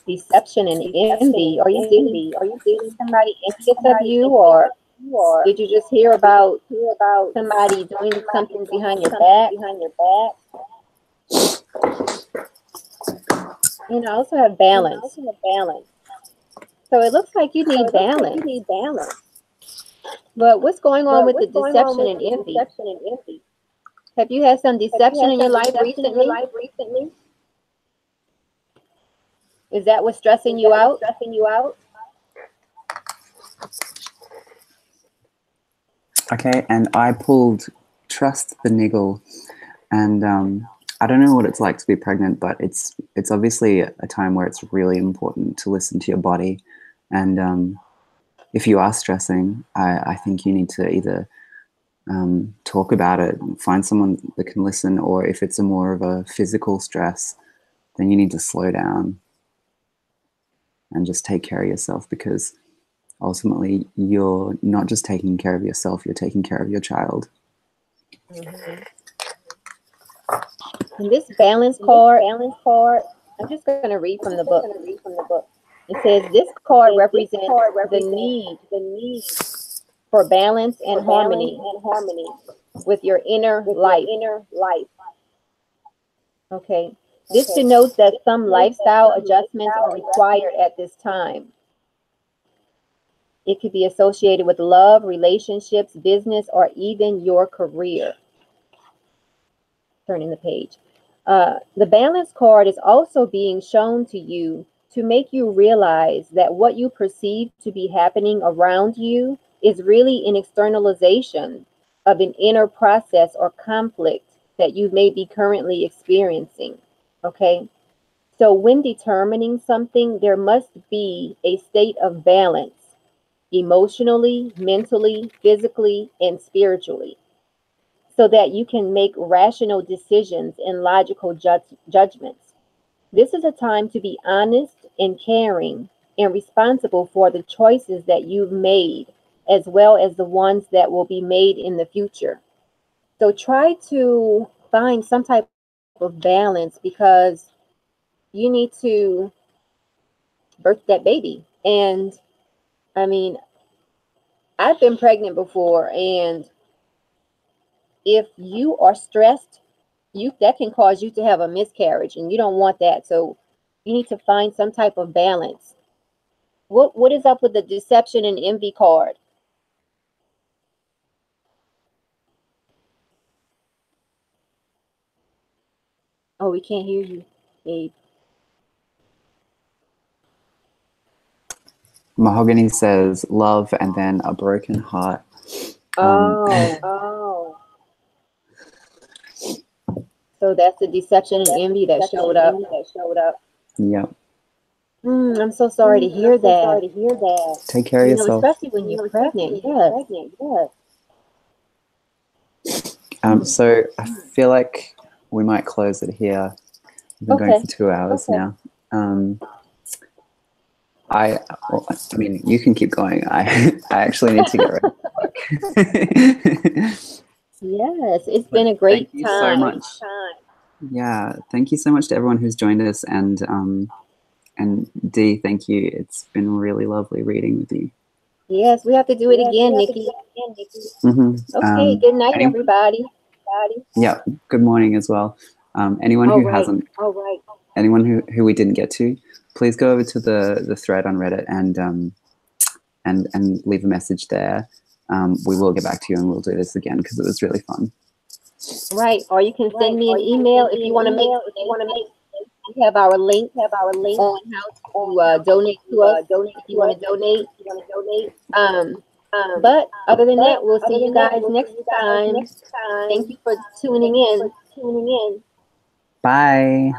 S1: Deception and envy. Are you dating somebody envious of you, or did you just hear about somebody doing something behind your back? And I also have balance. So it looks like you need balance. But what's going on with the deception and envy? Have you had some deception in your life recently? Is that what's stressing you out?
S2: okay, and I pulled Trust the Niggle, and I don't know what it's like to be pregnant, but it's obviously a time where it's really important to listen to your body. And if you are stressing, I think you need to either talk about it, find someone that can listen, or if it's a more of a physical stress, then you need to slow down and just take care of yourself, because ultimately you're not just taking care of yourself, you're taking care of your child.
S1: Mm-hmm. And this balance card, I'm just going to read from the book. It says this card represents the need for balance and harmony with your inner life. Okay. This denotes that some lifestyle adjustments are required at this time. It could be associated with love, relationships, business, or even your career. Turning the page. The balance card is also being shown to you to make you realize that what you perceive to be happening around you is really an externalization of an inner process or conflict that you may be currently experiencing. Okay? So when determining something, there must be a state of balance emotionally, mentally, physically, and spiritually, so that you can make rational decisions and logical judgments. This is a time to be honest and caring and responsible for the choices that you've made, as well as the ones that will be made in the future. So try to find some type of balance, because you need to birth that baby. And I mean, I've been pregnant before, and if you are stressed, that can cause you to have a miscarriage, and you don't want that. So you need to find some type of balance. What is up with the deception and envy card? Oh, we can't hear you, Gabe.
S2: Mahogany says love and then a broken heart.
S1: Oh. So that's the deception and envy that showed up.
S2: Yep.
S1: I'm so sorry to hear that.
S2: Take care of yourself.
S1: Especially when you're pregnant. Yes.
S2: So I feel like we might close it here. We've been going for 2 hours now. I mean, you can keep going. I actually need to get ready to work.
S1: Yes, it's been a great time.
S2: Thank you so much. Yeah, thank you so much to everyone who's joined us, and Dee, thank you. It's been really lovely reading with you.
S1: Yes, we have to do it again, Nikki.
S2: Mm-hmm.
S1: Okay, good night, everybody.
S2: Yeah, good morning as well. Anyone who hasn't, anyone who we didn't get to, please go over to the thread on Reddit and leave a message there. We will get back to you, and we'll do this again because it was really fun.
S1: Right, or you can send me an email if you want to make. We have our link on how to donate to us. If you want to donate. But other than that, we'll see you guys next time. Thank you for tuning in.
S2: Bye.